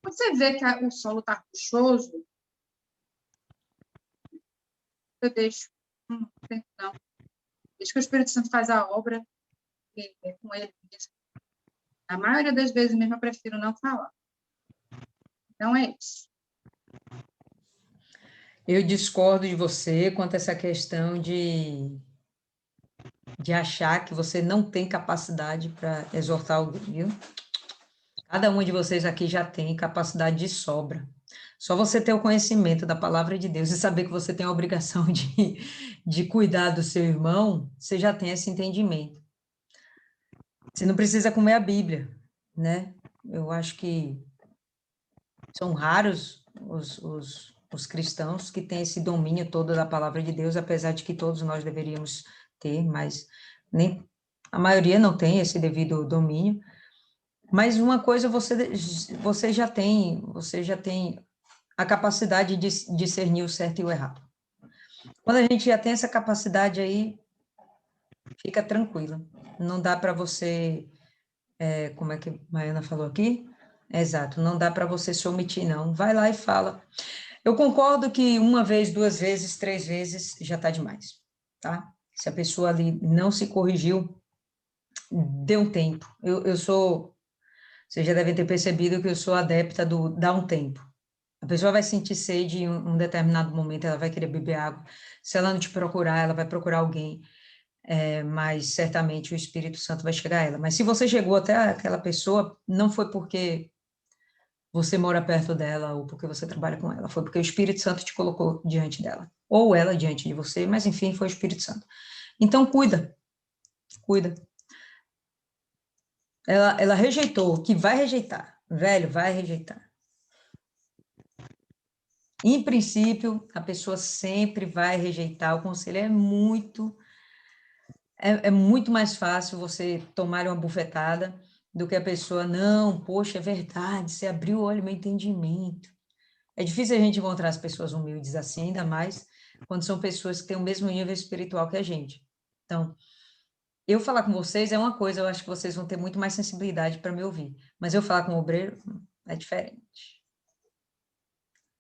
você vê que o solo está rochoso, eu deixo, não, deixa que o Espírito Santo faz a obra com ele mesmo. A maioria das vezes mesmo eu prefiro não falar. Então é isso. Eu discordo de você quanto a essa questão de achar que você não tem capacidade para exortar alguém, viu? Cada um de vocês aqui já tem capacidade de sobra. Só você ter o conhecimento da palavra de Deus e saber que você tem a obrigação de cuidar do seu irmão, você já tem esse entendimento. Você não precisa comer a Bíblia, né? Eu acho que são raros os cristãos que têm esse domínio todo da palavra de Deus, apesar de que todos nós deveríamos ter, mas nem a maioria não tem esse devido domínio. Mas uma coisa você já tem a capacidade de discernir o certo e o errado. Quando a gente já tem essa capacidade aí, fica tranquila. Não dá para você, como é que a Maiana falou aqui? Exato, não dá para você se omitir, não. Vai lá e fala. Eu concordo que uma vez, 2 vezes, 3 vezes já está demais, tá? Se a pessoa ali não se corrigiu, dê um tempo. Eu sou, vocês já devem ter percebido que eu sou adepta do dar um tempo. A pessoa vai sentir sede em um determinado momento, ela vai querer beber água. Se ela não te procurar, ela vai procurar alguém, mas certamente o Espírito Santo vai chegar a ela. Mas se você chegou até aquela pessoa, não foi porque você mora perto dela ou porque você trabalha com ela, foi porque o Espírito Santo te colocou diante dela, ou ela diante de você, mas enfim, foi o Espírito Santo. Então, cuida. Ela rejeitou, que vai rejeitar, velho, vai rejeitar. Em princípio, a pessoa sempre vai rejeitar, o conselho é muito mais fácil você tomar uma bufetada do que a pessoa, não, poxa, é verdade, você abriu o olho, meu entendimento. É difícil a gente encontrar as pessoas humildes assim, ainda mais quando são pessoas que têm o mesmo nível espiritual que a gente. Então, eu falar com vocês é uma coisa, eu acho que vocês vão ter muito mais sensibilidade para me ouvir, mas eu falar com o obreiro é diferente.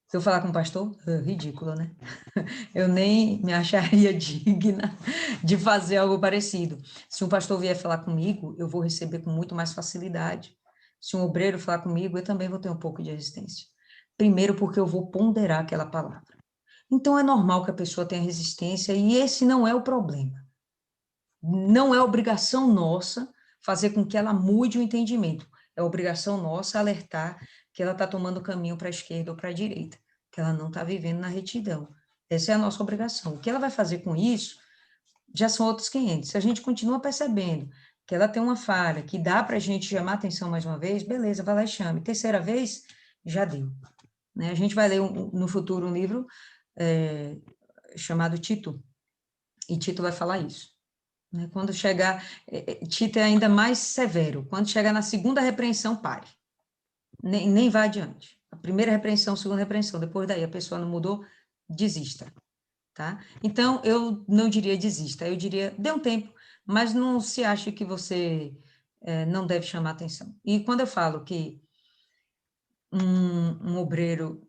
Se eu falar com o pastor, ridículo, né? Eu nem me acharia digna de fazer algo parecido. Se um pastor vier falar comigo, eu vou receber com muito mais facilidade. Se um obreiro falar comigo, eu também vou ter um pouco de resistência. Primeiro, porque eu vou ponderar aquela palavra. Então, é normal que a pessoa tenha resistência, e esse não é o problema. Não é obrigação nossa fazer com que ela mude o entendimento. É obrigação nossa alertar que ela está tomando o caminho para a esquerda ou para a direita, que ela não está vivendo na retidão. Essa é a nossa obrigação. O que ela vai fazer com isso já são outros 500. Se a gente continua percebendo que ela tem uma falha, que dá para a gente chamar atenção mais uma vez, beleza, vai lá e chame. Terceira vez, já deu. Né? A gente vai ler no futuro um livro chamado Tito, e Tito vai falar isso. Né? Quando chegar, Tito é ainda mais severo. Quando chegar na segunda repreensão, pare. Nem vá adiante. A primeira repreensão, segunda repreensão, depois daí a pessoa não mudou, desista. Tá? Então, eu não diria desista, eu diria dê um tempo, mas não se ache que você não deve chamar atenção. E quando eu falo que um obreiro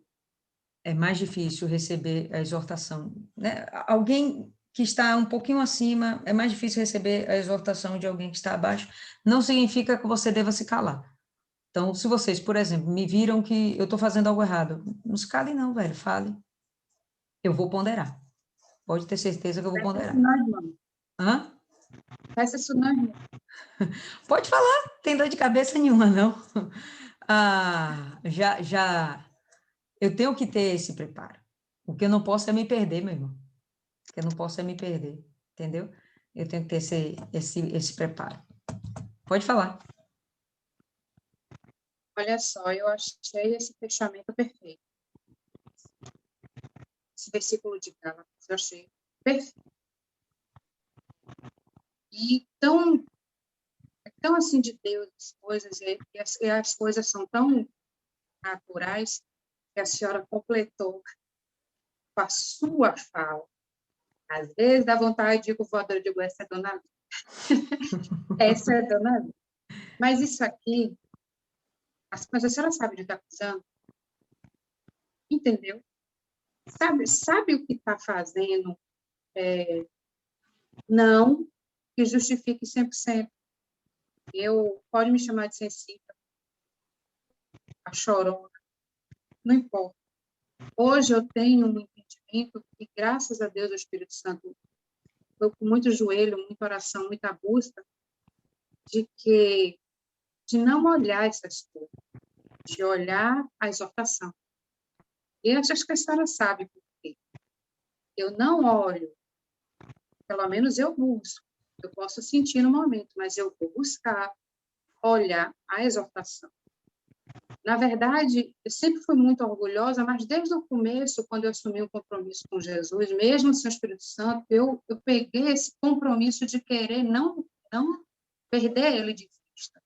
é mais difícil receber a exortação, né? Alguém que está um pouquinho acima, é mais difícil receber a exortação de alguém que está abaixo, não significa que você deva se calar. Então, se vocês, por exemplo, me viram que eu estou fazendo algo errado, não se cale não, velho, fale. Eu vou ponderar. Pode ter certeza que eu vou ponderar. Hã? Peça isso não, irmão. Pode falar, tem dor de cabeça nenhuma, não. Eu tenho que ter esse preparo. O que eu não posso é me perder, meu irmão. O que eu não posso é me perder, entendeu? Eu tenho que ter esse preparo. Pode falar. Olha só, eu achei esse fechamento perfeito. Esse versículo de Gálatas, eu achei perfeito. E tão assim de Deus as coisas, e as coisas são tão naturais, que a senhora completou com a sua fala. Às vezes dá vontade de ir com o voador, eu digo, essa é Dona Lívia. Essa é Dona Lívia. Mas isso aqui, mas a senhora sabe de estar usando? Entendeu? Sabe o que está fazendo? Não que justifique 100%. Pode me chamar de sensível, a chorona, não importa. Hoje eu tenho um entendimento que, graças a Deus, o Espírito Santo, eu com muito joelho, muita oração, muita busca, de não olhar essas coisas, de olhar a exortação. E acho que a senhora sabe por quê. Eu não olho, pelo menos eu busco. Eu posso sentir no momento, mas eu vou buscar olhar a exortação. Na verdade, eu sempre fui muito orgulhosa, mas desde o começo, quando eu assumi um compromisso com Jesus, mesmo sem o Espírito Santo, eu peguei esse compromisso de querer não perder ele de vista.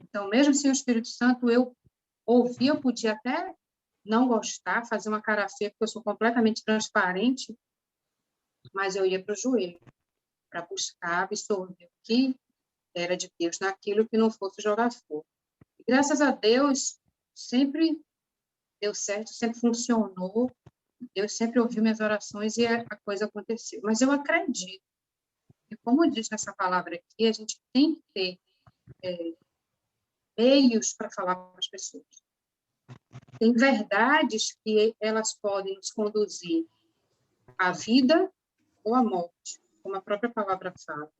Então, mesmo sem o Espírito Santo, eu ouvia, eu podia até não gostar, fazer uma cara feia, porque eu sou completamente transparente, mas eu ia para o joelho, para buscar absorver o que era de Deus naquilo que não fosse jogar fora. E, graças a Deus, sempre deu certo, sempre funcionou, Deus sempre ouviu minhas orações e a coisa aconteceu. Mas eu acredito que, como diz nessa palavra aqui, a gente tem que ter meios para falar com as pessoas. Tem verdades que elas podem nos conduzir à vida ou à morte, como a própria palavra fala.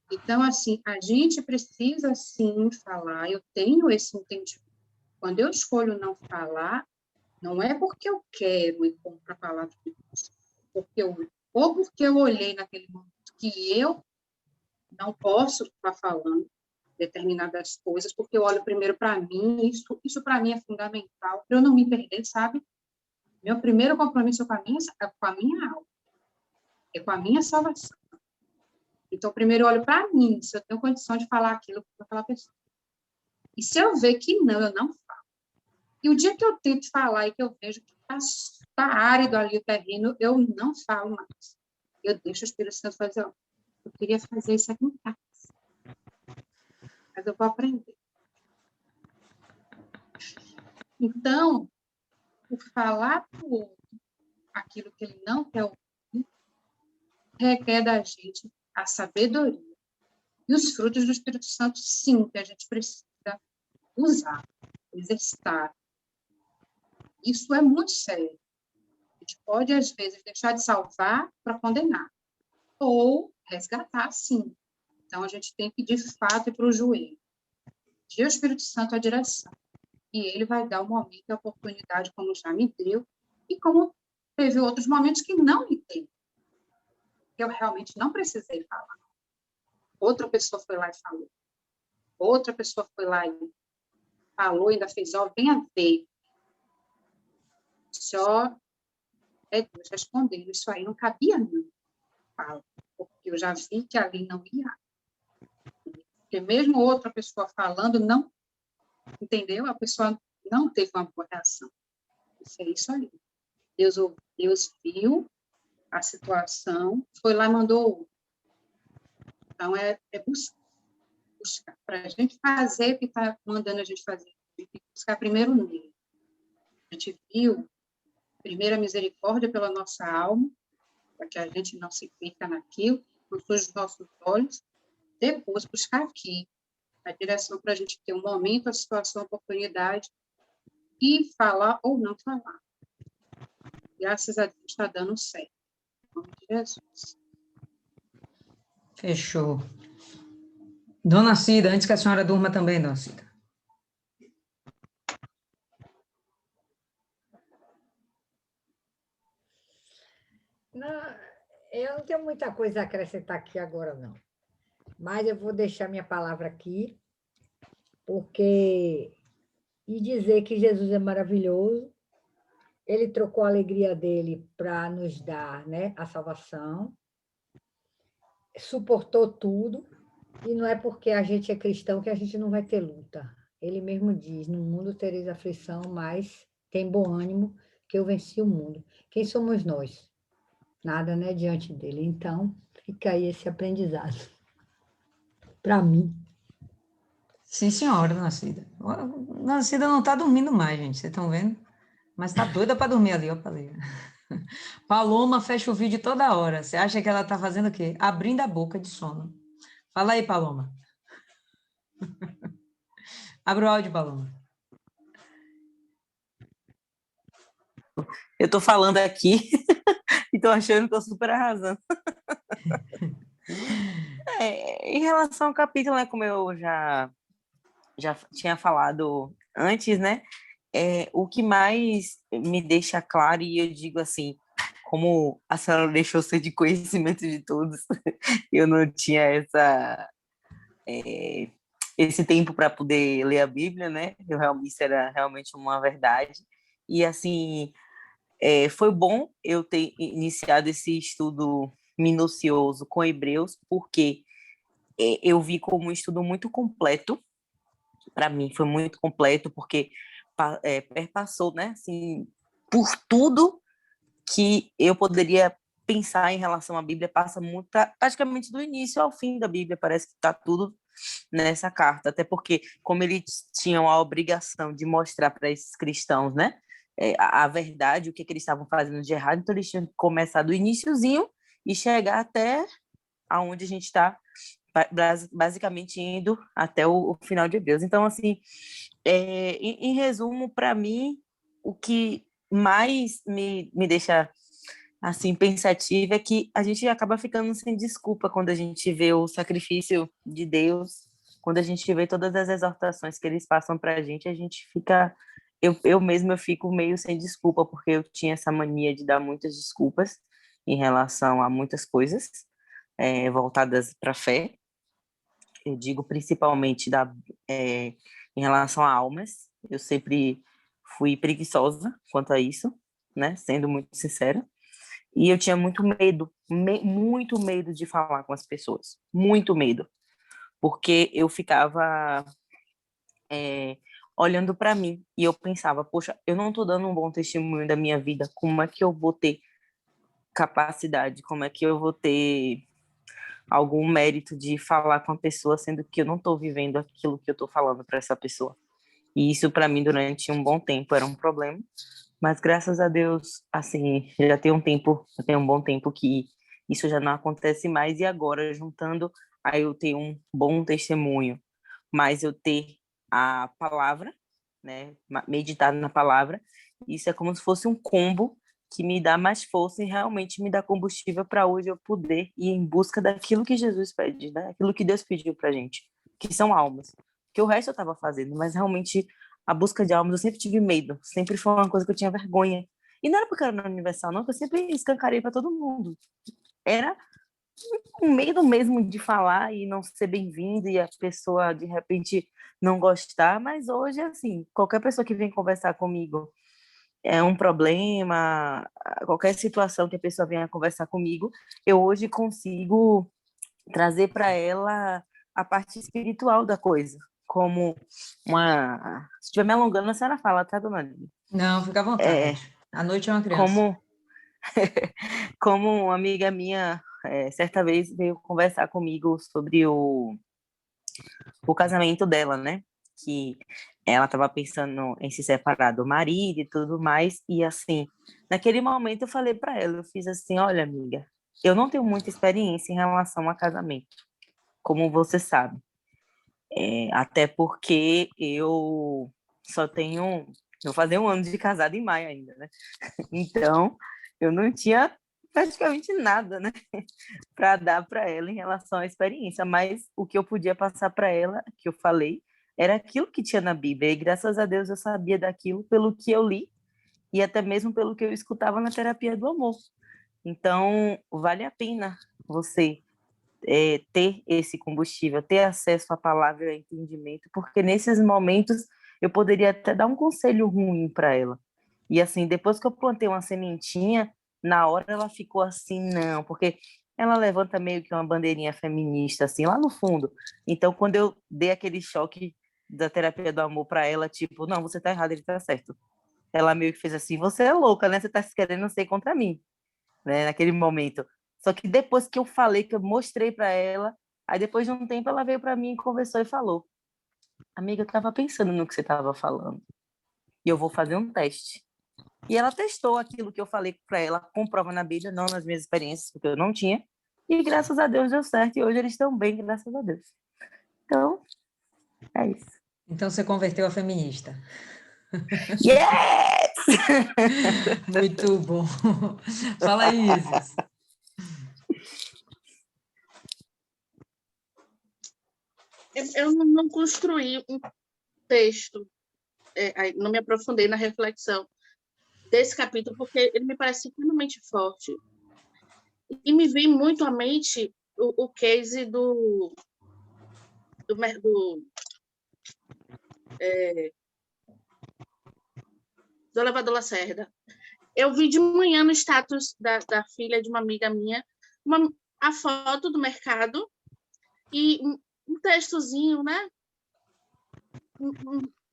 Então, assim, a gente precisa, sim, falar. Eu tenho esse entendimento. Quando eu escolho não falar, não é porque eu quero ir contra a palavra de Deus, ou porque eu olhei naquele momento que eu não posso estar falando determinadas coisas, porque eu olho primeiro para mim, isso para mim é fundamental, para eu não me perder, sabe? Meu primeiro compromisso é com a minha alma, é com a minha salvação. Então, primeiro eu olho para mim, se eu tenho condição de falar aquilo para aquela pessoa. E se eu ver que não, eu não falo. E o dia que eu tento falar e que eu vejo que está árido ali o terreno, eu não falo mais. Eu deixo o Espírito Santo fazer, ó, eu queria fazer isso aqui em casa, mas eu vou aprender. Então, por falar para o outro aquilo que ele não quer ouvir, requer da gente a sabedoria. E os frutos do Espírito Santo, sim, que a gente precisa usar, exercitar. Isso é muito sério. A gente pode, às vezes, deixar de salvar para condenar. Ou resgatar, sim. Então, a gente tem que, de fato, ir para o joelho. Pedir ao Espírito Santo a direção. E ele vai dar o momento e a oportunidade, como já me deu, e como teve outros momentos que não me deu. Que eu realmente não precisei falar. Outra pessoa foi lá e falou. Outra pessoa foi lá e falou, ainda fez, ó, venha ver. Só é Deus respondendo. Isso aí não cabia, não. Fala. Porque eu já vi que ali não ia. Porque mesmo outra pessoa falando, não, entendeu? A pessoa não teve uma boa reação. Isso é isso aí. Deus viu a situação, foi lá e mandou. Então, é buscar. Para a gente fazer o que está mandando a gente fazer, a gente tem que buscar primeiro nele. A gente viu, primeiro, a misericórdia pela nossa alma, para que a gente não se fica naquilo, não suja os nossos olhos. Depois, buscar aqui a direção para a gente ter um momento, a situação, a oportunidade, e falar ou não falar. Graças a Deus está dando certo. Em nome de Jesus. Fechou. Dona Cida, antes que a senhora durma também, Dona Cida. Não, eu não tenho muita coisa a acrescentar aqui agora, não. mas eu vou deixar minha palavra aqui, porque e dizer que Jesus é maravilhoso, ele trocou a alegria dele para nos dar, né, a salvação, suportou tudo, e não é porque a gente é cristão que a gente não vai ter luta. Ele mesmo diz: no mundo tereis aflição, mas tem bom ânimo, que eu venci o mundo. Quem somos nós? Nada, né, diante dele. Então, fica aí esse aprendizado para mim. Sim, senhora, Nascida. Nascida não está dormindo mais, gente, vocês estão vendo? Mas está doida para dormir ali, ó, Palmeira. Paloma fecha o vídeo toda hora. Você acha que ela está fazendo o quê? Abrindo a boca de sono. Fala aí, Paloma. Abre o áudio, Paloma. Eu estou falando aqui e estou achando que estou super arrasando. Em relação ao capítulo, né, como eu já tinha falado antes, né, o que mais me deixa claro, e eu digo assim, como a senhora deixou ser de conhecimento de todos, eu não tinha esse tempo para poder ler a Bíblia, né? Isso era realmente uma verdade. E, assim, foi bom eu ter iniciado esse estudo minucioso com Hebreus, porque eu vi como um estudo muito completo. Para mim foi muito completo, porque perpassou, né, assim, por tudo que eu poderia pensar em relação à Bíblia, passa muito, praticamente do início ao fim da Bíblia, parece que está tudo nessa carta, até porque, como eles tinham a obrigação de mostrar para esses cristãos, né, a verdade, o que eles estavam fazendo de errado, então eles tinham que começar do iniciozinho e chegar até aonde a gente está, basicamente indo até o final de Hebreus. Então, assim, em resumo, para mim, o que mais me deixa assim pensativa é que a gente acaba ficando sem desculpa quando a gente vê o sacrifício de Deus, quando a gente vê todas as exortações que eles passam para a gente fica, eu mesma fico meio sem desculpa, porque eu tinha essa mania de dar muitas desculpas em relação a muitas coisas voltadas para a fé. Eu digo principalmente em relação a almas. Eu sempre fui preguiçosa quanto a isso, né? Sendo muito sincera. E eu tinha muito medo, muito medo de falar com as pessoas. Muito medo. Porque eu ficava olhando para mim e eu pensava, poxa, eu não estou dando um bom testemunho da minha vida. Como é que eu vou ter capacidade? Como é que eu vou ter algum mérito de falar com a pessoa, sendo que eu não estou vivendo aquilo que eu estou falando para essa pessoa? E isso, para mim, durante um bom tempo era um problema. Mas, graças a Deus, assim, já tem um bom tempo que isso já não acontece mais. E agora, juntando, aí eu tenho um bom testemunho, mas eu ter a palavra, né, meditar na palavra, isso é como se fosse um combo que me dá mais força e realmente me dá combustível para hoje eu poder ir em busca daquilo que Jesus pede, né? Aquilo que Deus pediu para gente, que são almas. Que o resto eu estava fazendo, mas realmente a busca de almas eu sempre tive medo, sempre foi uma coisa que eu tinha vergonha. E não era porque era na Universal, não, que eu sempre escancarei para todo mundo. Era um medo mesmo de falar e não ser bem-vindo e a pessoa de repente não gostar, mas hoje assim, qualquer pessoa que vem conversar comigo é um problema, qualquer situação que a pessoa venha conversar comigo, eu hoje consigo trazer para ela a parte espiritual da coisa, como uma... Se estiver me alongando, a senhora fala, tá, dona Lívia? Não, fica à vontade. A noite é uma criança. Como uma amiga minha, certa vez, veio conversar comigo sobre o casamento dela, né? Que ela estava pensando em se separar do marido e tudo mais. E assim, naquele momento eu falei para ela, eu fiz assim, olha, amiga, eu não tenho muita experiência em relação a casamento, como você sabe. Até porque eu só tenho, vou fazer um ano de casada em maio ainda, né? Então, eu não tinha praticamente nada, né, para dar para ela em relação à experiência, mas o que eu podia passar para ela, que eu falei, era aquilo que tinha na Bíblia, e graças a Deus eu sabia daquilo pelo que eu li e até mesmo pelo que eu escutava na terapia do amor. Então, vale a pena você ter esse combustível, ter acesso à palavra e ao entendimento, porque nesses momentos eu poderia até dar um conselho ruim para ela. E assim, depois que eu plantei uma sementinha, na hora ela ficou assim, não, porque ela levanta meio que uma bandeirinha feminista, assim, lá no fundo. Então, quando eu dei aquele choque da terapia do amor para ela, tipo, não, você tá errado, ele tá certo. Ela meio que fez assim, você é louca, né? Você tá querendo ser contra mim, né? Naquele momento. Só que depois que eu falei, que eu mostrei para ela, aí depois de um tempo ela veio para mim, conversou e falou, amiga, eu tava pensando no que você tava falando. E eu vou fazer um teste. E ela testou aquilo que eu falei para ela, com prova na Bíblia, não nas minhas experiências, porque eu não tinha. E graças a Deus deu certo. E hoje eles estão bem, graças a Deus. Então, é isso. Então você converteu a feminista. Yes! Muito bom. Fala aí, Isis. Eu não construí um texto, não me aprofundei na reflexão desse capítulo, porque ele me parece extremamente forte. E me vem muito à mente o case do elevador Lacerda. Eu vi de manhã no status da filha de uma amiga minha a foto do mercado e um textozinho, né?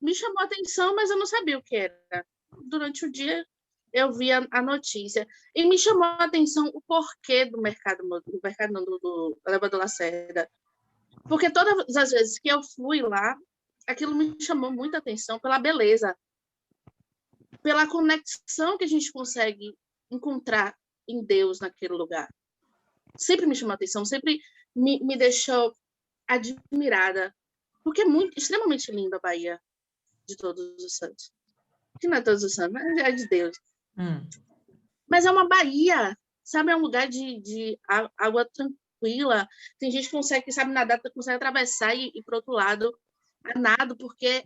Me chamou a atenção, mas eu não sabia o que era. Durante o dia, eu vi a notícia. E me chamou a atenção o porquê do do elevador Lacerda. Porque todas as vezes que eu fui lá, aquilo me chamou muita atenção pela beleza, pela conexão que a gente consegue encontrar em Deus naquele lugar. Sempre me chamou a atenção, sempre me deixou admirada, porque é extremamente linda a Bahia de Todos os Santos. Que não é Todos os Santos, mas é de Deus. Mas é uma Bahia, sabe? É um lugar de água tranquila. Tem gente que consegue, sabe, nadar, consegue atravessar e ir para o outro lado a nado, porque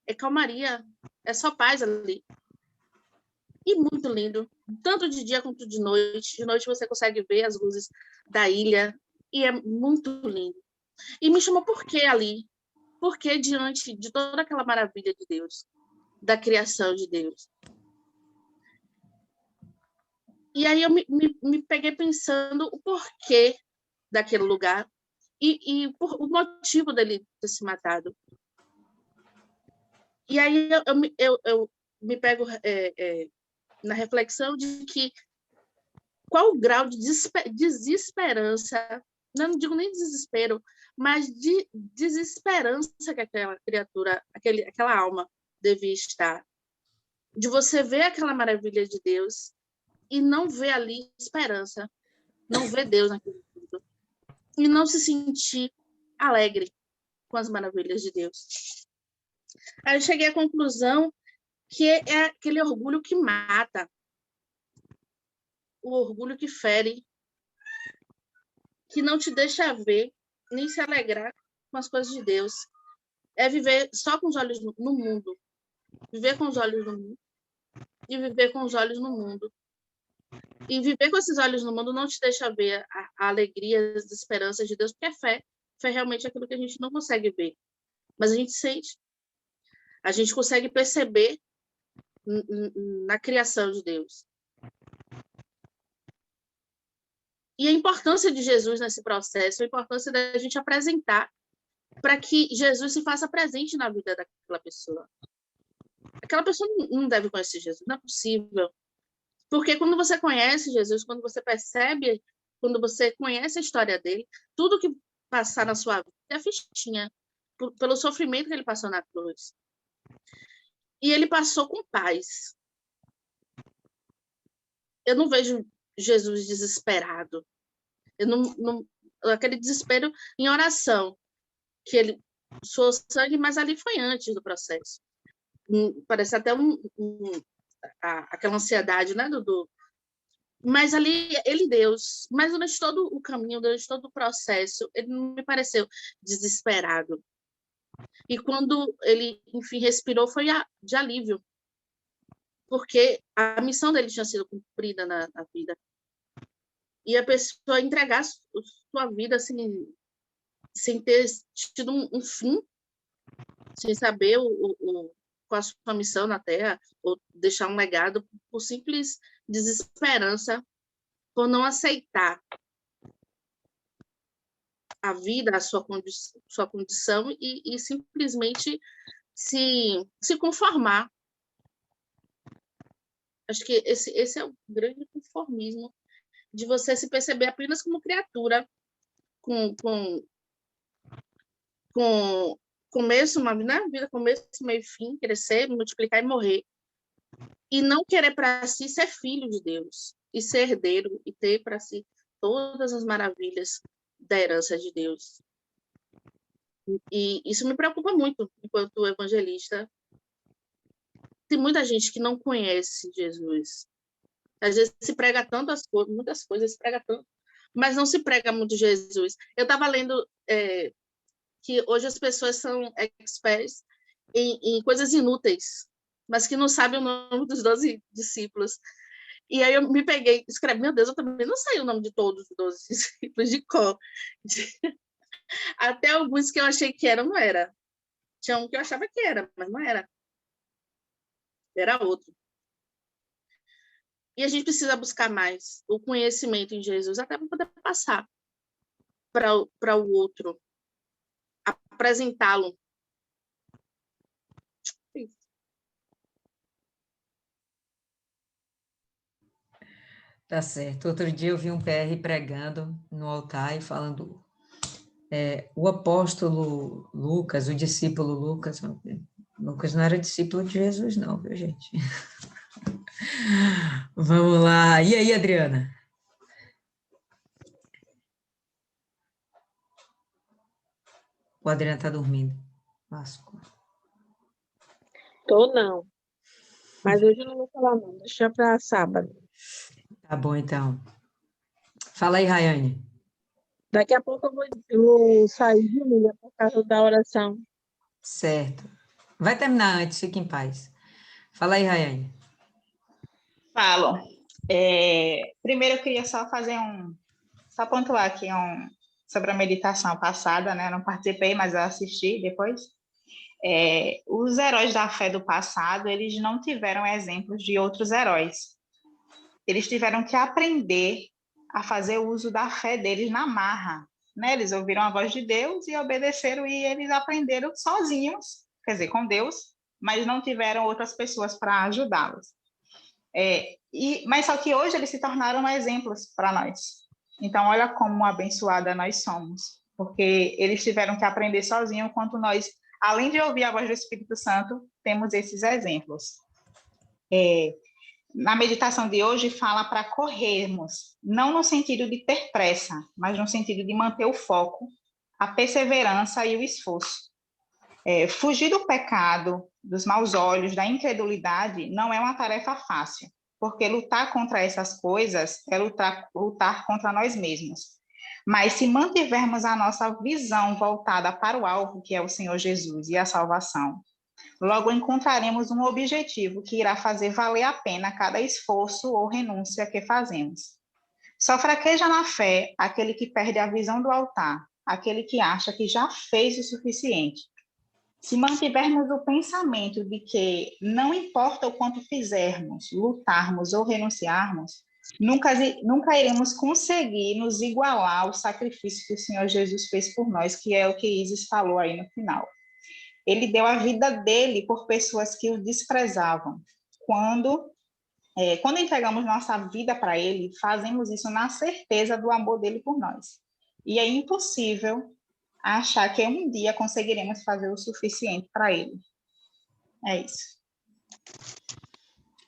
é calmaria, é só paz ali. E muito lindo, tanto de dia quanto de noite. De noite você consegue ver as luzes da ilha, e é muito lindo. E me chamou por que ali? Porque diante de toda aquela maravilha de Deus, da criação de Deus. E aí eu me peguei pensando o porquê daquele lugar e o motivo dele ter se matado. E aí eu me pego na reflexão de que qual o grau de desesperança, não digo nem desespero, mas de desesperança que aquela criatura, aquela alma devia estar. De você ver aquela maravilha de Deus e não ver ali esperança, não ver Deus naquele mundo, e não se sentir alegre com as maravilhas de Deus. Aí eu cheguei à conclusão que é aquele orgulho que mata, o orgulho que fere, que não te deixa ver nem se alegrar com as coisas de Deus. É viver só com os olhos no mundo, viver com os olhos no mundo e viver com os olhos no mundo. E viver com esses olhos no mundo não te deixa ver a alegria, as esperanças de Deus, porque é fé. Fé realmente é aquilo que a gente não consegue ver, mas a gente sente. A gente consegue perceber na criação de Deus. E a importância de Jesus nesse processo, a importância da gente apresentar para que Jesus se faça presente na vida daquela pessoa. Aquela pessoa não deve conhecer Jesus, não é possível. Porque quando você conhece Jesus, quando você percebe, quando você conhece a história dele, tudo que passar na sua vida é fichinha, pelo sofrimento que ele passou na cruz. E ele passou com paz. Eu não vejo Jesus desesperado. Eu não, aquele desespero em oração, que ele suou sangue, mas ali foi antes do processo. Parece até aquela ansiedade, né, mas ali ele Deus, mas durante todo o caminho, durante todo o processo, ele não me pareceu desesperado. E quando ele, enfim, respirou, foi de alívio, porque a missão dele tinha sido cumprida na vida. e a pessoa entregar a sua vida assim, sem ter tido um fim, sem saber qual a sua missão na Terra, ou deixar um legado, por simples desesperança, por não aceitar a vida, a sua condição e simplesmente se conformar. Acho que esse é o grande conformismo, de você se perceber apenas como criatura, com começo, uma vida, começo, meio e fim, crescer, multiplicar e morrer. E não querer para si ser filho de Deus, e ser herdeiro, e ter para si todas as maravilhas da herança de Deus. E isso me preocupa muito, enquanto evangelista. Tem muita gente que não conhece Jesus. Às vezes se prega tantas coisas, muitas coisas, se prega tanto, mas não se prega muito Jesus. Eu estava lendo que hoje as pessoas são experts em coisas inúteis, mas que não sabem o nome dos 12 discípulos. E aí eu me peguei, escrevi, meu Deus, eu também não sei o nome de todos os 12 discípulos de cor. Até alguns que eu achei que eram, não era. Tinha um que eu achava que era, mas não era. Era outro. E a gente precisa buscar mais o conhecimento em Jesus, até para poder passar para o outro, apresentá-lo. Tá certo. Outro dia eu vi um PR pregando no altar e falando o apóstolo Lucas, o discípulo Lucas. Lucas não era discípulo de Jesus, não, viu, gente? Vamos lá. E aí, Adriana? O Adriano está dormindo. Lascou. Tô não. Mas hoje eu não vou falar não. Deixa para sábado. Tá bom, então. Fala aí, Rayane. Daqui a pouco eu vou sair de Lília por causa da oração. Certo. Vai terminar antes, fique em paz. Fala aí, Rayane. Falo. Primeiro eu queria só pontuar aqui sobre a meditação passada, né? Eu não participei, mas eu assisti depois. Os heróis da fé do passado, eles não tiveram exemplos de outros heróis. Eles tiveram que aprender a fazer uso da fé deles na marra, né? Eles ouviram a voz de Deus e obedeceram, e eles aprenderam sozinhos, quer dizer, com Deus, mas não tiveram outras pessoas para ajudá-los. Mas só que hoje eles se tornaram exemplos para nós. Então, olha como abençoada nós somos, porque eles tiveram que aprender sozinhos, enquanto nós, além de ouvir a voz do Espírito Santo, temos esses exemplos. Na meditação de hoje, fala para corrermos, não no sentido de ter pressa, mas no sentido de manter o foco, a perseverança e o esforço. Fugir do pecado, dos maus olhos, da incredulidade, não é uma tarefa fácil, porque lutar contra essas coisas é lutar contra nós mesmos. Mas se mantivermos a nossa visão voltada para o alvo, que é o Senhor Jesus e a salvação, logo encontraremos um objetivo que irá fazer valer a pena cada esforço ou renúncia que fazemos. Só fraqueja na fé aquele que perde a visão do altar, aquele que acha que já fez o suficiente. Se mantivermos o pensamento de que não importa o quanto fizermos, lutarmos ou renunciarmos, nunca iremos conseguir nos igualar ao sacrifício que o Senhor Jesus fez por nós, que é o que Isis falou aí no final. Ele deu a vida dele por pessoas que o desprezavam. Quando entregamos nossa vida para ele, fazemos isso na certeza do amor dele por nós. E é impossível achar que um dia conseguiremos fazer o suficiente para ele. É isso.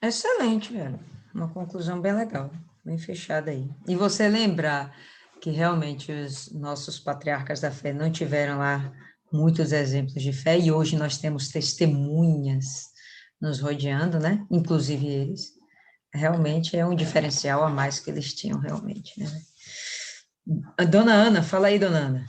Excelente, velho. Uma conclusão bem legal, bem fechada aí. E você lembrar que realmente os nossos patriarcas da fé não tiveram lá muitos exemplos de fé, e hoje nós temos testemunhas nos rodeando, né? Inclusive eles. Realmente é um diferencial a mais que eles tinham, realmente, né? A dona Ana, fala aí, dona Ana.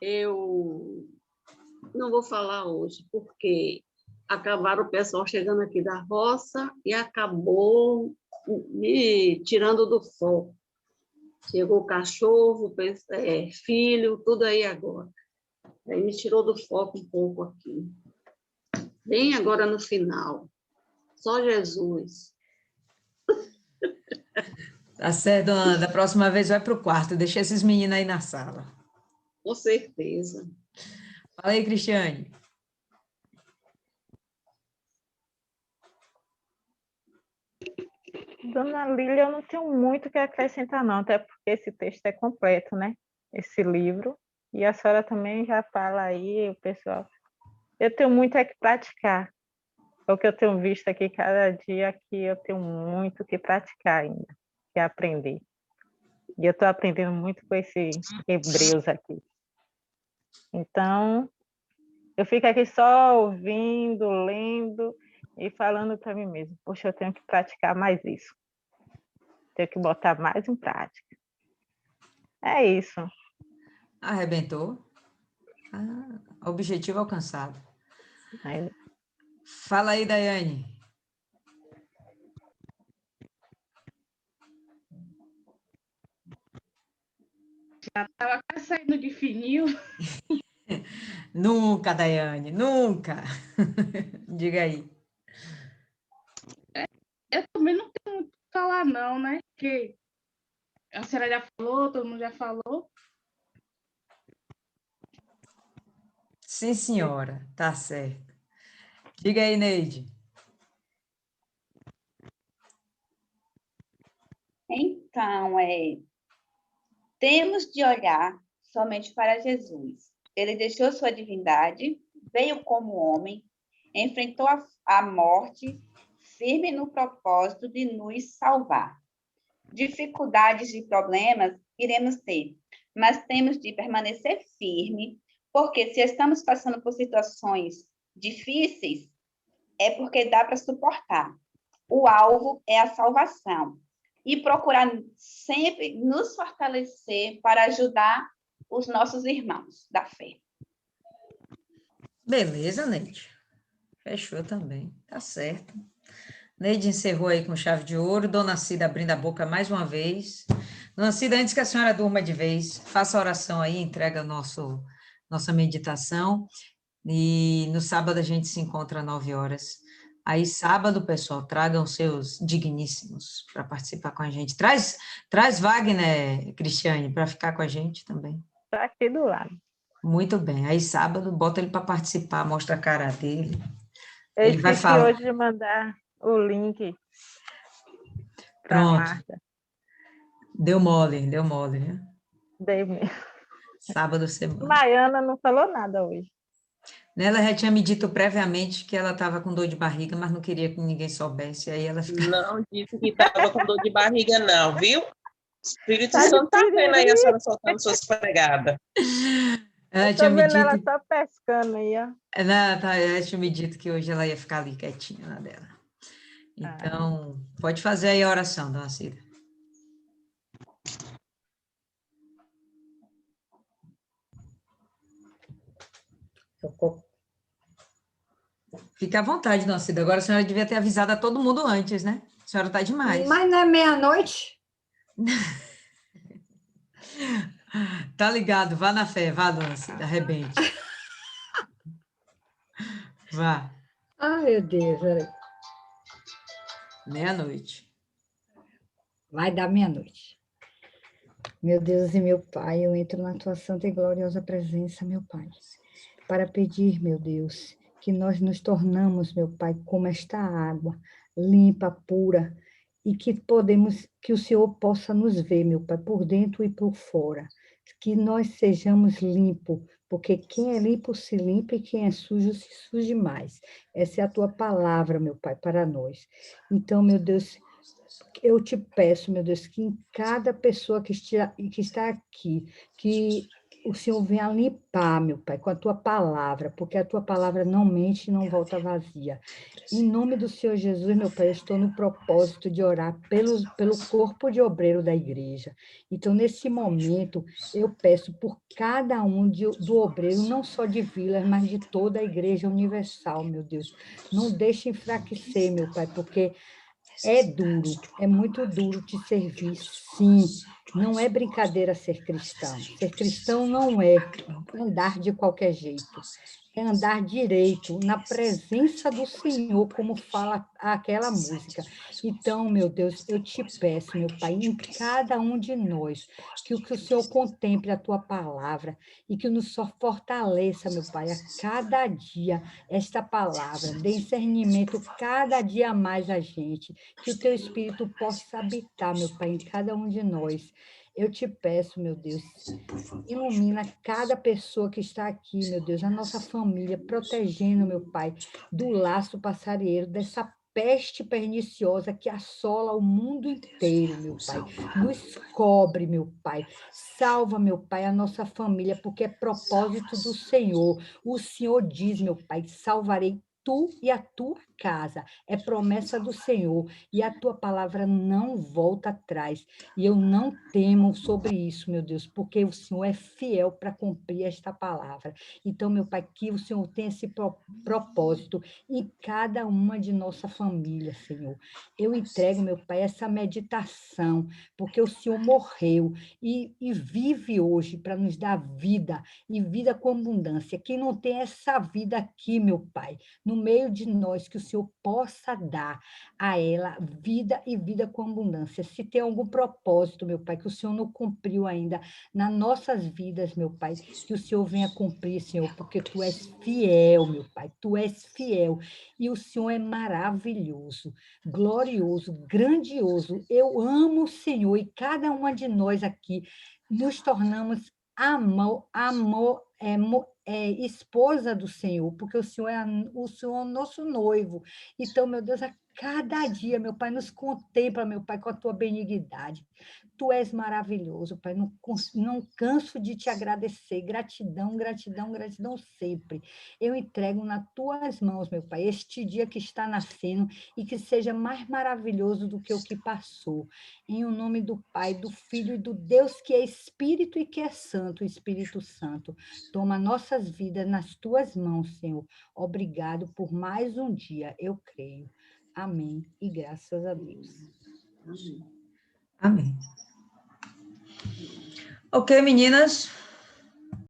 eu não vou falar hoje, porque acabaram o pessoal chegando aqui da roça e acabou me tirando do foco. Chegou o cachorro, filho, tudo aí agora. Aí me tirou do foco um pouco aqui. Bem agora no final. Só Jesus. Tá certo, dona. Da próxima vez vai para o quarto, deixa esses meninos aí na sala. Com certeza. Fala aí, Cristiane. Dona Lília, eu não tenho muito o que acrescentar, não, até porque esse texto é completo, né? Esse livro. E a senhora também já fala aí, o pessoal. Eu tenho muito é que praticar. É o que eu tenho visto aqui cada dia, que eu tenho muito que praticar ainda, que aprender. E eu estou aprendendo muito com esse Hebreus aqui. Então, eu fico aqui só ouvindo, lendo e falando para mim mesmo. Poxa, eu tenho que praticar mais isso. Tenho que botar mais em prática. É isso. Arrebentou. Objetivo alcançado. Aí, Fala aí, Daiane. Estava quase saindo de fininho. Nunca, Daiane, nunca. Diga aí. Eu também não tenho muito o que falar, não, né? Porque a senhora já falou, todo mundo já falou. Sim, senhora, tá certo. Diga aí, Neide. Então, temos de olhar somente para Jesus. Ele deixou sua divindade, veio como homem, enfrentou a morte, firme no propósito de nos salvar. Dificuldades e problemas iremos ter, mas temos de permanecer firme, porque se estamos passando por situações difíceis, é porque dá para suportar. O alvo é a salvação. E procurar sempre nos fortalecer para ajudar os nossos irmãos da fé. Beleza, Neide. Fechou também, tá certo. Neide encerrou aí com chave de ouro, Dona Cida abrindo a boca mais uma vez. Dona Cida, antes que a senhora durma de vez, faça a oração aí, entrega nossa meditação, e no sábado a gente se encontra às 9 horas. Aí, sábado, pessoal, tragam seus digníssimos para participar com a gente. Traz Wagner, Cristiane, para ficar com a gente também. está aqui do lado. Muito bem. Aí, sábado, bota ele para participar, mostra a cara dele. Eu Ele vai esqueci falar. hoje de mandar o link para Pronto. Marta. Deu mole, né? Dei mesmo. Sábado, semana. Maiana não falou nada hoje. Ela já tinha me dito previamente que ela estava com dor de barriga, mas não queria que ninguém soubesse. Aí ela fica... Não disse que estava com dor de barriga, não, viu? O Espírito Santo está vendo aí a senhora soltando suas pregadas. Ela Estou tinha me vendo dito... ela só pescando aí, ó. Ela tinha me dito que hoje ela ia ficar ali quietinha na dela. Então, pode fazer aí a oração, Dona Cida. Fique à vontade, Dona Cida. Agora a senhora devia ter avisado a todo mundo antes, né? A senhora está demais. Mas não é meia-noite? Tá ligado, vá na fé, vá, Dona Cida, arrebente. Vá. Ai, meu Deus. Meia-noite. Vai dar meia-noite. Meu Deus e meu Pai, eu entro na tua santa e gloriosa presença, meu Pai, para pedir, meu Deus, que nós nos tornamos, meu Pai, como esta água, limpa, pura, e que o Senhor possa nos ver, meu Pai, por dentro e por fora, que nós sejamos limpos, porque quem é limpo se limpa e quem é sujo se suje mais. Essa é a tua palavra, meu Pai, para nós. Então, meu Deus, eu te peço, meu Deus, que em cada pessoa que está aqui, que o Senhor venha limpar, meu Pai, com a tua palavra, porque a tua palavra não mente e não volta vazia. Em nome do Senhor Jesus, meu Pai, eu estou no propósito de orar pelo corpo de obreiro da igreja. Então, nesse momento, eu peço por cada um do obreiro, não só de Vilas, mas de toda a igreja universal, meu Deus. Não deixe enfraquecer, meu Pai, porque é duro, é muito duro te servir, sim. Não é brincadeira ser cristão. Ser cristão não é andar de qualquer jeito. É andar direito, na presença do Senhor, como fala aquela música. Então, meu Deus, eu te peço, meu Pai, em cada um de nós, que o Senhor contemple a tua palavra e que nos fortaleça, meu Pai, a cada dia esta palavra, dê discernimento cada dia mais a gente, que o teu Espírito possa habitar, meu Pai, em cada um de nós. Eu te peço, meu Deus, ilumina cada pessoa que está aqui, meu Deus, a nossa família, protegendo, meu Pai, do laço passareiro, dessa peste perniciosa que assola o mundo inteiro, meu Pai. Nos cobre, meu Pai. Salva, meu Pai, a nossa família, porque é propósito do Senhor. O Senhor diz, meu Pai, salvarei tu e a tua casa. É promessa do Senhor. E a tua palavra não volta atrás. E eu não temo sobre isso, meu Deus, porque o Senhor é fiel para cumprir esta palavra. Então, meu Pai, que o Senhor tenha esse propósito em cada uma de nossa família, Senhor. Eu entrego, meu Pai, essa meditação, porque o Senhor morreu e vive hoje para nos dar vida, e vida com abundância. Quem não tem essa vida aqui, meu Pai, no meio de nós, que o Senhor possa dar a ela vida e vida com abundância. Se tem algum propósito, meu Pai, que o Senhor não cumpriu ainda nas nossas vidas, meu Pai, que o Senhor venha cumprir, Senhor, porque Tu és fiel, meu Pai, Tu és fiel, e o Senhor é maravilhoso, glorioso, grandioso. Eu amo o Senhor, e cada uma de nós aqui nos tornamos esposa do Senhor, porque o Senhor é o nosso noivo. Então, meu Deus, a cada dia, meu Pai, nos contempla, meu Pai, com a tua benignidade. Tu és maravilhoso, Pai. Não canso de te agradecer. Gratidão, gratidão, gratidão sempre. Eu entrego nas tuas mãos, meu Pai, este dia que está nascendo e que seja mais maravilhoso do que o que passou. Em o nome do Pai, do Filho e do Deus que é Espírito e que é Santo, o Espírito Santo. Toma nossas vidas nas tuas mãos, Senhor. Obrigado por mais um dia, eu creio. Amém. E graças a Deus. Amém. Ok, meninas,